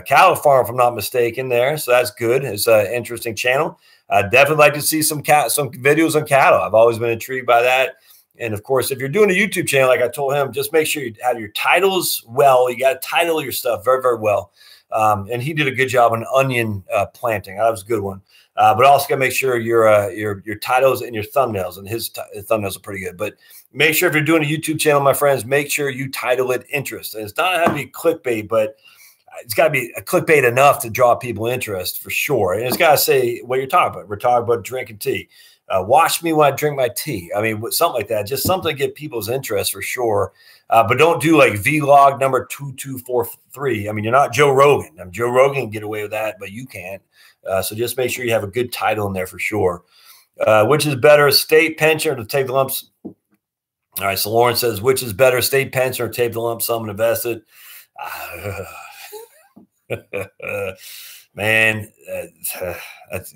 cattle farm, if I'm not mistaken, there. So that's good. It's an interesting channel. I'd definitely like to see some videos on cattle. I've always been intrigued by that. And of course, if you're doing a YouTube channel, like I told him, just make sure you have your titles well. You got to title your stuff very, very well. And he did a good job on onion planting. That was a good one. But also got to make sure your titles and your thumbnails, and his thumbnails are pretty good. But make sure if you're doing a YouTube channel, my friends, make sure you title it interest. And it's not going to be clickbait, but it's got to be a clickbait enough to draw people interest for sure. And it's got to say what you're talking about. We're talking about drinking tea. Watch me when I drink my tea. I mean, something like that. Just something to get people's interest for sure. But don't do like vlog number 2243. I mean, you're not Joe Rogan. Joe Rogan can get away with that, but you can't. So just make sure you have a good title in there for sure. Which is better, state pension or to take the lumps? All right. So Lauren says, which is better, state pension or take the lump sum and invest it? Man, that's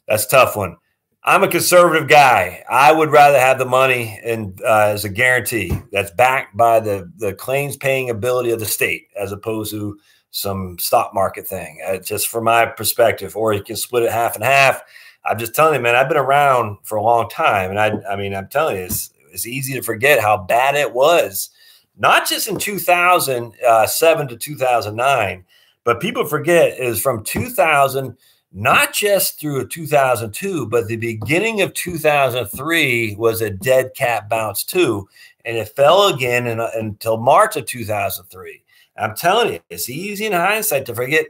a tough one. I'm a conservative guy. I would rather have the money as a guarantee that's backed by the claims paying ability of the state as opposed to some stock market thing, just from my perspective. Or you can split it half and half. I'm just telling you, man, I've been around for a long time. And I mean, I'm telling you, it's easy to forget how bad it was, not just in 2007 to 2009, but people forget it was from 2000 not just through 2002, but the beginning of 2003 was a dead cat bounce too. And it fell again until March of 2003. I'm telling you, it's easy in hindsight to forget.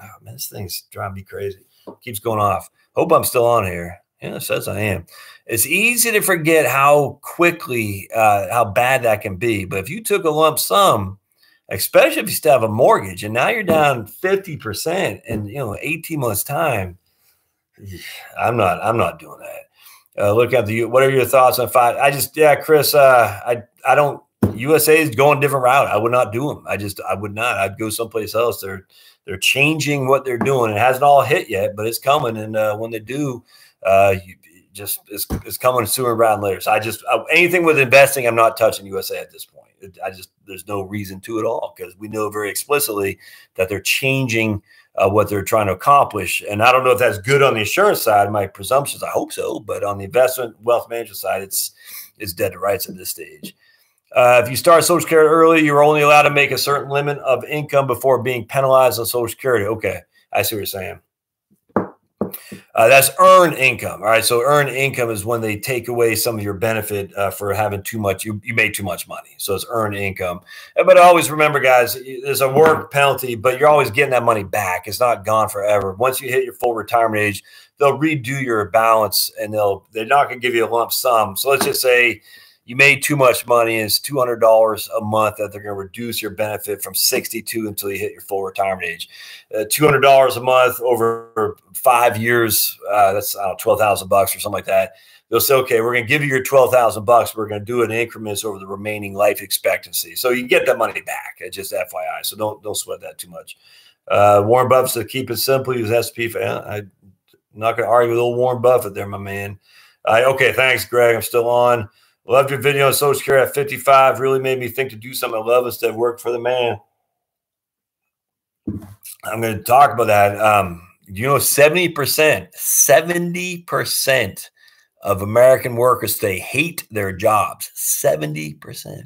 Oh, man, this thing's driving me crazy. Keeps going off. Hope I'm still on here. Yeah, it says I am. It's easy to forget how quickly, how bad that can be. But if you took a lump sum especially if you still have a mortgage, and now you're down 50% in 18 months time. I'm not doing that. Look at what are your thoughts on five? Chris, I don't, USA is going a different route. I would not do them. I would not. I'd go someplace else. They're changing what they're doing. It hasn't all hit yet, but it's coming. And when they do, it's coming sooner rather than later. So anything with investing, I'm not touching USA at this point. There's no reason to at all, because we know very explicitly that they're changing what they're trying to accomplish. And I don't know if that's good on the insurance side. My presumptions, I hope so. But on the investment wealth management side, it's dead to rights at this stage. If you start Social Security early, you're only allowed to make a certain limit of income before being penalized on Social Security. Okay, I see what you're saying. That's earned income. All right, so earned income is when they take away some of your benefit for having too much. You made too much money, so it's earned income. But always remember, guys, there's a work penalty, but you're always getting that money back. It's not gone forever. Once you hit your full retirement age, they'll redo your balance, and they're not going to give you a lump sum. So let's just say you made too much money and it's $200 a month that they're going to reduce your benefit from 62 until you hit your full retirement age. $200 a month over 5 years, that's $12,000 or something like that. They'll say, okay, we're going to give you your $12,000. We're going to do it in increments over the remaining life expectancy. So you get that money back. It's just FYI. So don't sweat that too much. Warren Buffett said, keep it simple. Use S&P. I'm not going to argue with old Warren Buffett there, my man. Okay, thanks, Greg. I'm still on. Loved your video on Social Security at 55. Really made me think to do something I love instead of work for the man. I'm going to talk about that. 70% of American workers, they hate their jobs. 70%.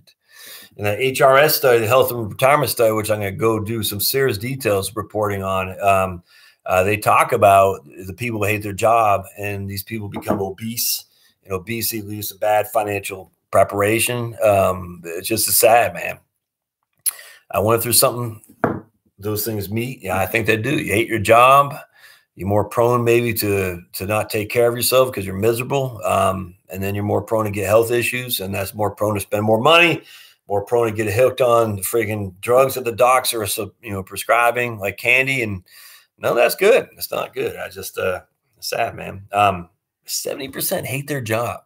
In the HRS study, the Health and Retirement Study, which I'm going to go do some serious details reporting on, they talk about the people who hate their job, and these people become obese. Obesity leads to bad financial preparation. It's just sad, man. I went through something those things meet. Yeah, I think they do. You hate your job. You're more prone maybe to not take care of yourself because you're miserable. And then you're more prone to get health issues, and that's more prone to spend more money, more prone to get hooked on the freaking drugs that the docs are, prescribing like candy. And no, that's good. It's not good. It's sad, man. 70% hate their job.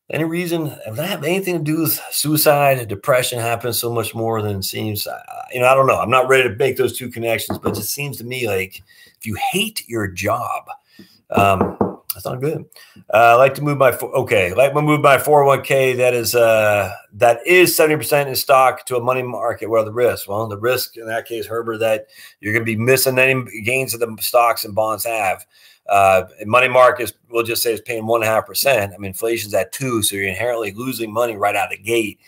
Any reason? If that have anything to do with suicide, depression happens so much more than it seems. I don't know. I'm not ready to make those two connections, but it just seems to me like if you hate your job, that's not good. I like to move my 401k. That is 70% in stock to a money market. Well, the risk. Well, the risk in that case, Herbert, that you're going to be missing any gains that the stocks and bonds have. Money markets, we'll just say, is paying 1.5%. I mean, inflation's at 2%, so you're inherently losing money right out of the gate.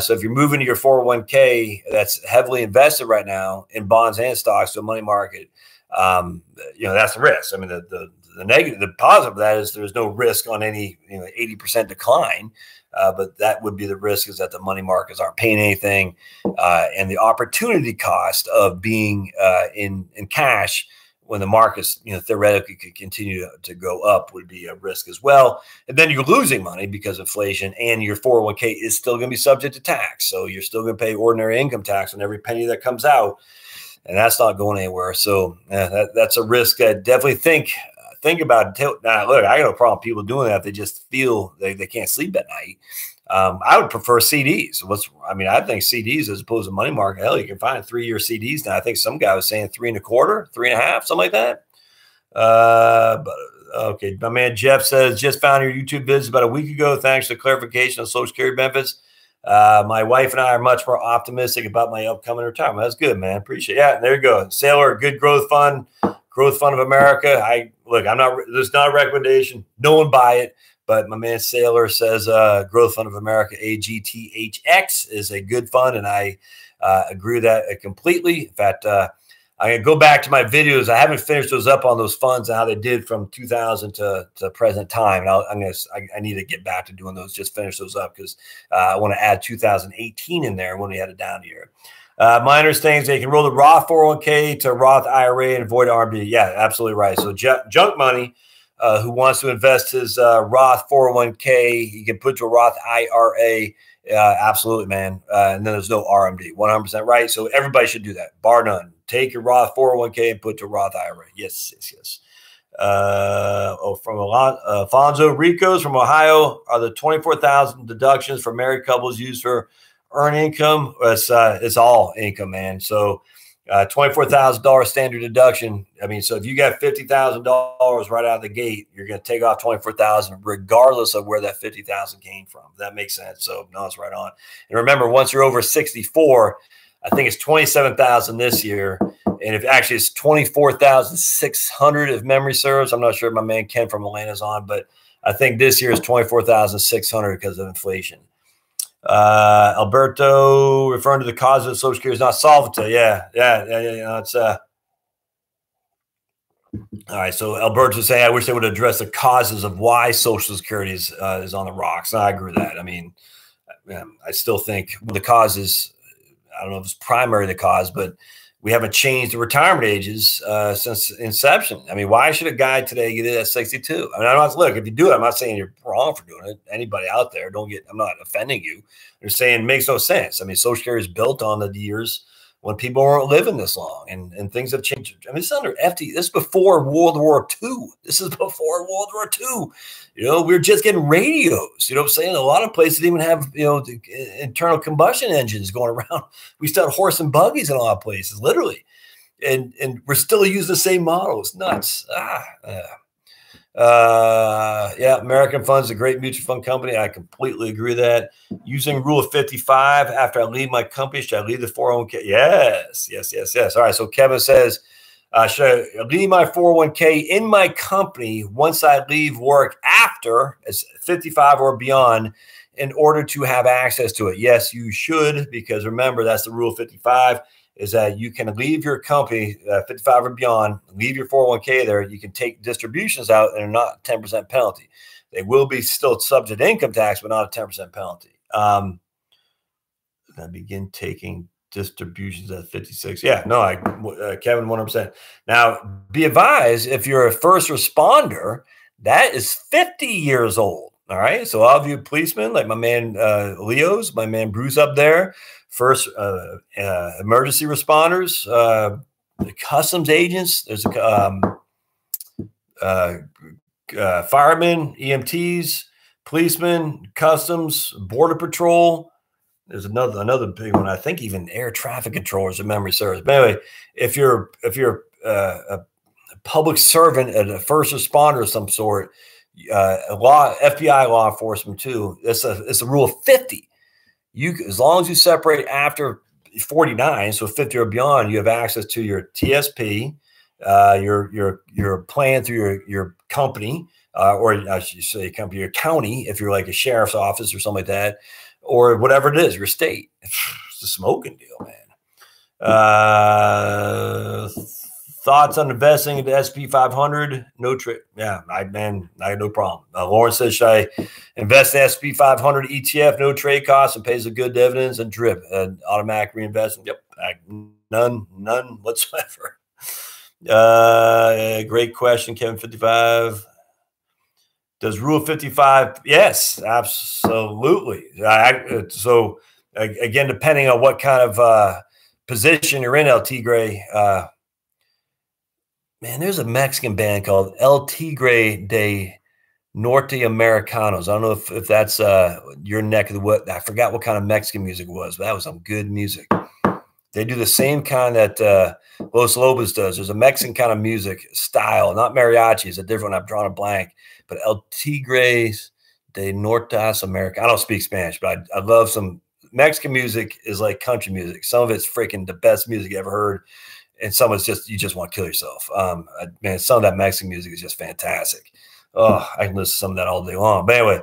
So if you're moving to your 401k that's heavily invested right now in bonds and stocks to a money market, that's the risk. I mean, the negative, the positive of that is there's no risk on any 80% decline. But that would be the risk, is that the money markets aren't paying anything, and the opportunity cost of being in cash when the markets, theoretically could continue to go up would be a risk as well. And then you're losing money because of inflation, and your 401k is still going to be subject to tax. So you're still going to pay ordinary income tax on every penny that comes out, and that's not going anywhere. So that's a risk that definitely think about it. Now, look, I got no problem with people doing that if they just feel they can't sleep at night. I would prefer CDs. I think CDs as opposed to money market. Hell, you can find 3-year CDs now. I think some guy was saying 3.25, 3.5, something like that. But okay, my man Jeff says, just found your YouTube vids about a week ago. Thanks for the clarification on Social Security benefits. My wife and I are much more optimistic about my upcoming retirement. That's good, man. Appreciate it. Yeah, there you go. Sailor, good growth fund of America. There's not a recommendation. No one buy it. But my man Sailor says Growth Fund of America, AGTHX, is a good fund, and I agree with that completely. In fact, I'm going to go back to my videos. I haven't finished those up on those funds and how they did from 2000 to present time. And I need to get back to doing those, just finish those up, because I want to add 2018 in there when we had a down year. My understanding is they can roll the Roth 401k to Roth IRA and avoid RMD. Yeah, absolutely right. So junk money. Who wants to invest his Roth 401k, he can put to a Roth IRA Absolutely, man. And then there's no RMD, 100% right. So everybody should do that, bar none. Take your Roth 401k and put to Roth IRA. Yes, yes, yes. From Alfonso Ricos from Ohio, are the 24,000 deductions for married couples used for earned income? It's all income, man. So $24,000 standard deduction. I mean, so if you got $50,000 right out of the gate, you're going to take off 24,000 regardless of where that 50,000 came from. That makes sense. So no, it's right on. And remember, once you're over 64, I think it's 27,000 this year. And if actually it's 24,600 if memory serves. I'm not sure if my man Ken from Atlanta is on, but I think this year is 24,600 because of inflation. Alberto referring to the cause of Social Security is not solvent. Yeah. It's all right. So Alberto's saying, I wish they would address the causes of why Social Security is on the rocks. And I agree with that. I mean, I still think the causes, I don't know if it's primary the cause, but we haven't changed the retirement ages since inception. I mean, why should a guy today get it at 62? I mean, I don't look, if you do it, I'm not saying you're wrong for doing it. Anybody out there, I'm not offending you. They're saying it makes no sense. I mean, Social Security is built on the years when people weren't living this long and things have changed. I mean, it's under FD. This is before World War II. This is before World War II. You know, we're just getting radios. You know what I'm saying? A lot of places didn't even have, you know, the internal combustion engines going around. We still had horse and buggies in a lot of places, literally. And we're still using the same model. It's nuts. Yeah, American Fund's a great mutual fund company. I completely agree with that. Using Rule of 55 after I leave my company, should I leave the 401k? Yes. All right. So Kevin says, should I leave my 401k in my company once I leave work after it's 55 or beyond in order to have access to it? Yes, you should, because remember, that's the Rule of 55. Is that you can leave your company 55 or beyond, leave your 401k there. You can take distributions out and they're not 10% penalty. They will be still subject to income tax, but not a 10% penalty. I begin taking distributions at 56. Yeah, no, Kevin, 100%. Now, be advised, if you're a first responder, that is 50 years old. All right. So all of you policemen, like my man Leo's, my man Bruce up there, first emergency responders, the customs agents, there's firemen, EMTs, policemen, customs, border patrol. There's another big one. I think even air traffic controllers, if memory serves. But anyway, if you're a public servant and a first responder of some sort, FBI law enforcement too, it's a rule of 50. As long as you separate after 49, so 50 or beyond, you have access to your TSP, your plan through your company, or I should say company, your county, if you're like a sheriff's office or something like that, or whatever it is, your state. It's a smoking deal, man. Thoughts on investing in the SP 500? No trade. Yeah, I had no problem. Lawrence says, should I invest in the SP 500 ETF, no trade costs, and pays a good dividends and drip, automatic reinvestment? Yep, none whatsoever. Great question, Kevin 55. Does Rule 55? Yes, absolutely. So again, depending on what kind of position you're in, El Tigre. Man, there's a Mexican band called El Tigre de Norte Americanos. I don't know if that's your neck of the wood. I forgot what kind of Mexican music it was, but that was some good music. They do the same kind that Los Lobos does. There's a Mexican kind of music style, not mariachi. It's a different one. I've drawn a blank. But El Tigre de Norte America. I don't speak Spanish, but I love some Mexican music. Is like country music. Some of it's freaking the best music you ever heard. And some of it's just, you just want to kill yourself. Man, some of that Mexican music is just fantastic. Oh, I can listen to some of that all day long. But anyway,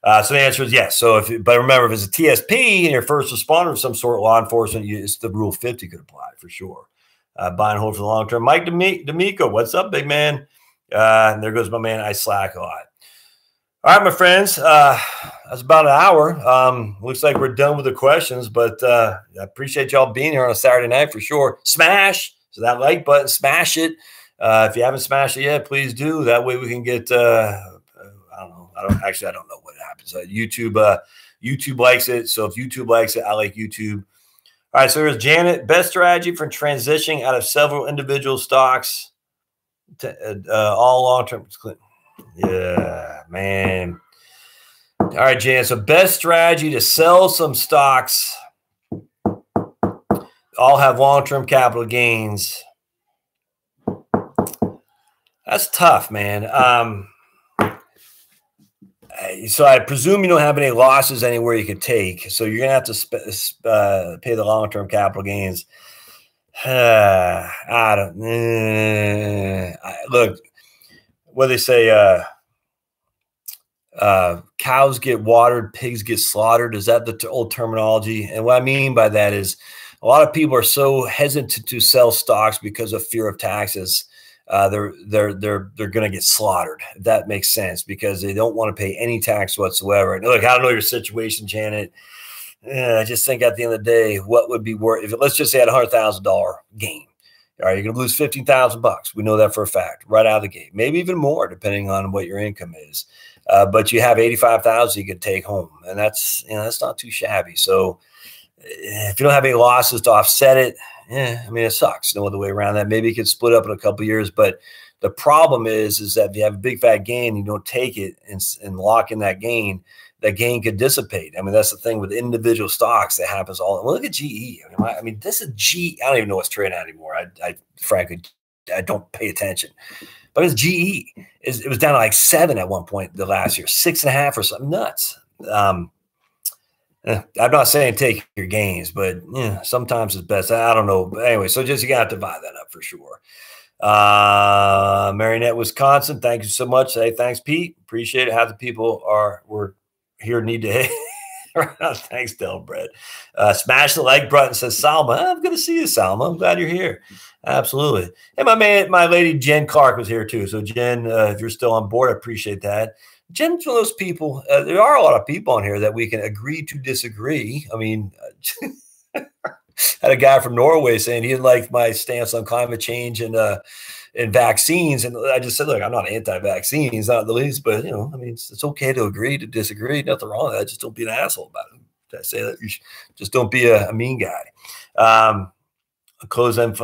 so the answer is yes. So but remember, if it's a TSP and you're first responder of some sort, law enforcement, it's the Rule 50 could apply for sure. Buy and hold for the long term. Mike D'Amico, what's up, big man? And there goes my man. I slack a lot. All right, my friends. That's about an hour. Looks like we're done with the questions, but I appreciate y'all being here on a Saturday night for sure. Smash that like button, smash it. If you haven't smashed it yet, please do. That way we can get, I don't know what happens. YouTube YouTube likes it. So if YouTube likes it, I like YouTube. All right, so here's Janet. Best strategy for transitioning out of several individual stocks to all long-term. Yeah, man. All right, Janet. So best strategy to sell some stocks. All have long-term capital gains. That's tough, man. So I presume you don't have any losses anywhere you could take. So you're going to have to pay the long-term capital gains. I don't look, what they say, cows get watered, pigs get slaughtered. Is that the old terminology? And what I mean by that is a lot of people are so hesitant to sell stocks because of fear of taxes. They're going to get slaughtered. If that makes sense, because they don't want to pay any tax whatsoever. And look, I don't know your situation, Janet. I just think at the end of the day, what would be worth, if let's just say at $100,000 gain, all right, you're going to lose $15,000. We know that for a fact right out of the gate, maybe even more depending on what your income is. But you have 85,000 you can take home, and that's not too shabby. So if you don't have any losses to offset it, I mean, it sucks. No other way around that. Maybe it could split up in a couple of years, but the problem is that if you have a big fat gain, you don't take it and lock in that gain could dissipate. I mean, that's the thing with individual stocks that happens all. Well, look at GE. I mean, this is GE. I don't even know what's trading at anymore. I frankly, I don't pay attention. But it's GE. It was down to like 7 at one point the last year, 6.5 or something nuts. I'm not saying take your gains, but sometimes it's best. I don't know. But anyway, so just you got to divide that up for sure. Marionette, Wisconsin. Thank you so much. Hey, thanks, Pete. Appreciate it. Half the people were here need to hit. Thanks, Delbred. Smash the like button, says Salma. I'm good to see you, Salma. I'm glad you're here. Absolutely. And my lady Jen Clark was here too. So Jen, if you're still on board, I appreciate that. Jen's one of those people. There are a lot of people on here that we can agree to disagree. I mean, had a guy from Norway saying he didn't like my stance on climate change and vaccines. And I just said, look, I'm not anti-vaccines, not the least, but I mean, it's okay to agree to disagree. Nothing wrong with that. Just don't be an asshole about it. I say that just don't be a mean guy. Close end,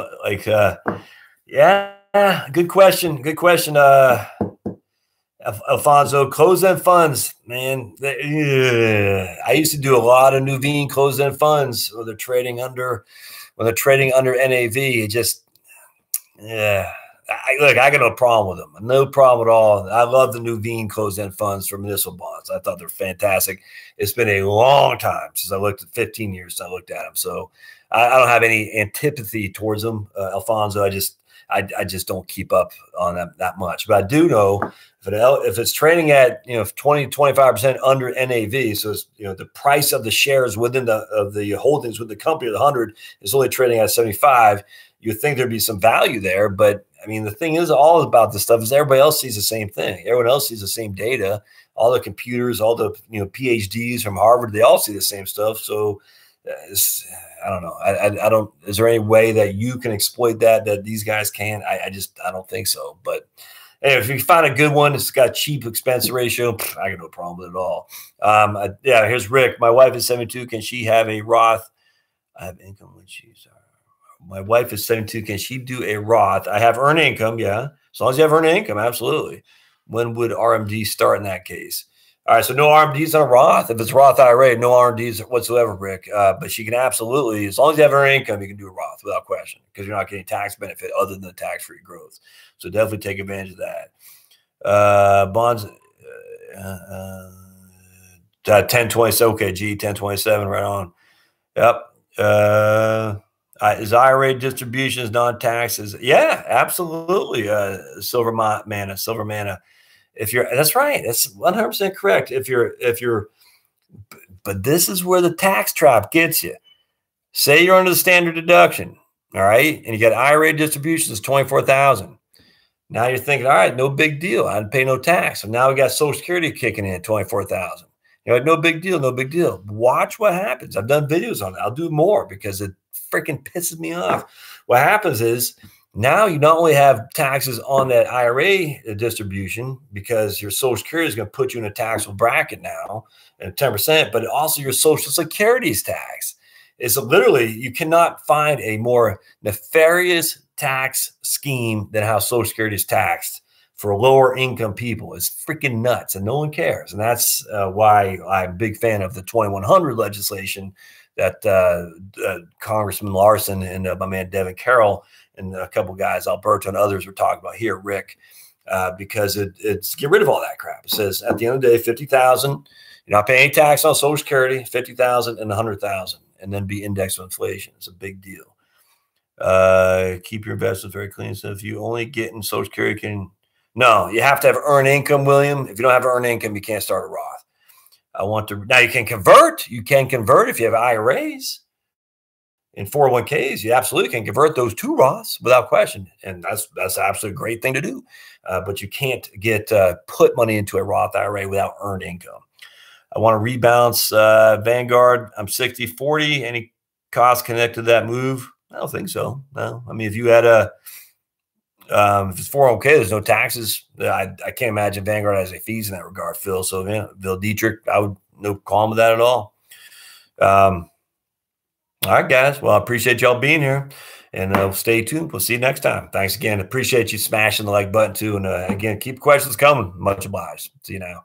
yeah, good question. Good question. Alfonso, closed-end funds, man. I used to do a lot of Nuveen closed-end funds when they're trading under NAV. It just, look, I got no problem with them. No problem at all. I love the Nuveen closed-end funds for municipal bonds. I thought they're fantastic. It's been a long time since I looked at 15 years since I looked at them. So I don't have any antipathy towards them, Alfonso. I just don't keep up on them that much. But I do know if it's trading at 20 to 25% under NAV, so it's, the price of the shares within the holdings with the company of the 100 is only trading at 75. You'd think there'd be some value there, but I mean the thing is all about this stuff is everybody else sees the same thing. Everyone else sees the same data. All the computers, all the PhDs from Harvard, they all see the same stuff. So I don't know. I don't. Is there any way that you can exploit that these guys can? I don't think so. But anyway, if you find a good one, it's got cheap expense ratio, I got no problem with it at all. Yeah, here's Rick. My wife is 72. Can she have a Roth? I have income when she's. My wife is 72. Can she do a Roth? I have earned income. Yeah, as long as you have earned income, absolutely. When would RMD start in that case? All right, so no RMDs on a Roth. If it's Roth IRA, no RMDs whatsoever, Rick. But she can absolutely, as long as you have earned income, you can do a Roth without question because you're not getting tax benefit other than the tax-free growth. So definitely take advantage of that. Bonds, 1027. Okay, G 1027, right on. Yep. Is IRA distributions non-taxes? Yeah, absolutely. Silver Manna. That's right. That's 100% correct. But this is where the tax trap gets you. Say you're under the standard deduction, all right, and you got IRA distributions 24,000. Now you're thinking, all right, no big deal. I didn't pay no tax. So now we got Social Security kicking in 24,000. You're like, no big deal, no big deal. Watch what happens. I've done videos on it. I'll do more because it freaking pisses me off. What happens is Now you not only have taxes on that IRA distribution because your Social Security is going to put you in a taxable bracket now at 10%, but also your Social Security's tax. It's literally, you cannot find a more nefarious tax scheme than how Social Security is taxed for lower income people. It's freaking nuts and no one cares. And that's why I'm a big fan of the 2100 legislation that Congressman Larson and my man Devin Carroll and a couple guys, Alberto and others, were talking about here, Rick, because it's get rid of all that crap. It says at the end of the day, 50,000, you're not paying any tax on Social Security, 50,000 and 100,000, and then be indexed with inflation. It's a big deal. Keep your investments very clean. So if you only get in Social Security, no, you have to have earned income, William. If you don't have earned income, you can't start a Roth. Now you can convert. You can convert if you have IRAs. In 401ks, you absolutely can convert those to Roths without question. And that's absolutely a great thing to do. But you can't put money into a Roth IRA without earned income. I want to rebalance Vanguard. I'm 60-40. Any cost connected to that move? I don't think so. No. I mean, if you had if it's 401k, there's no taxes. I can't imagine Vanguard has any fees in that regard, Phil. So, yeah, Bill Dietrich, I would no qualm with that at all. All right, guys. Well, I appreciate y'all being here, and stay tuned. We'll see you next time. Thanks again. Appreciate you smashing the like button too. And again, keep questions coming. Much obliged. See you now.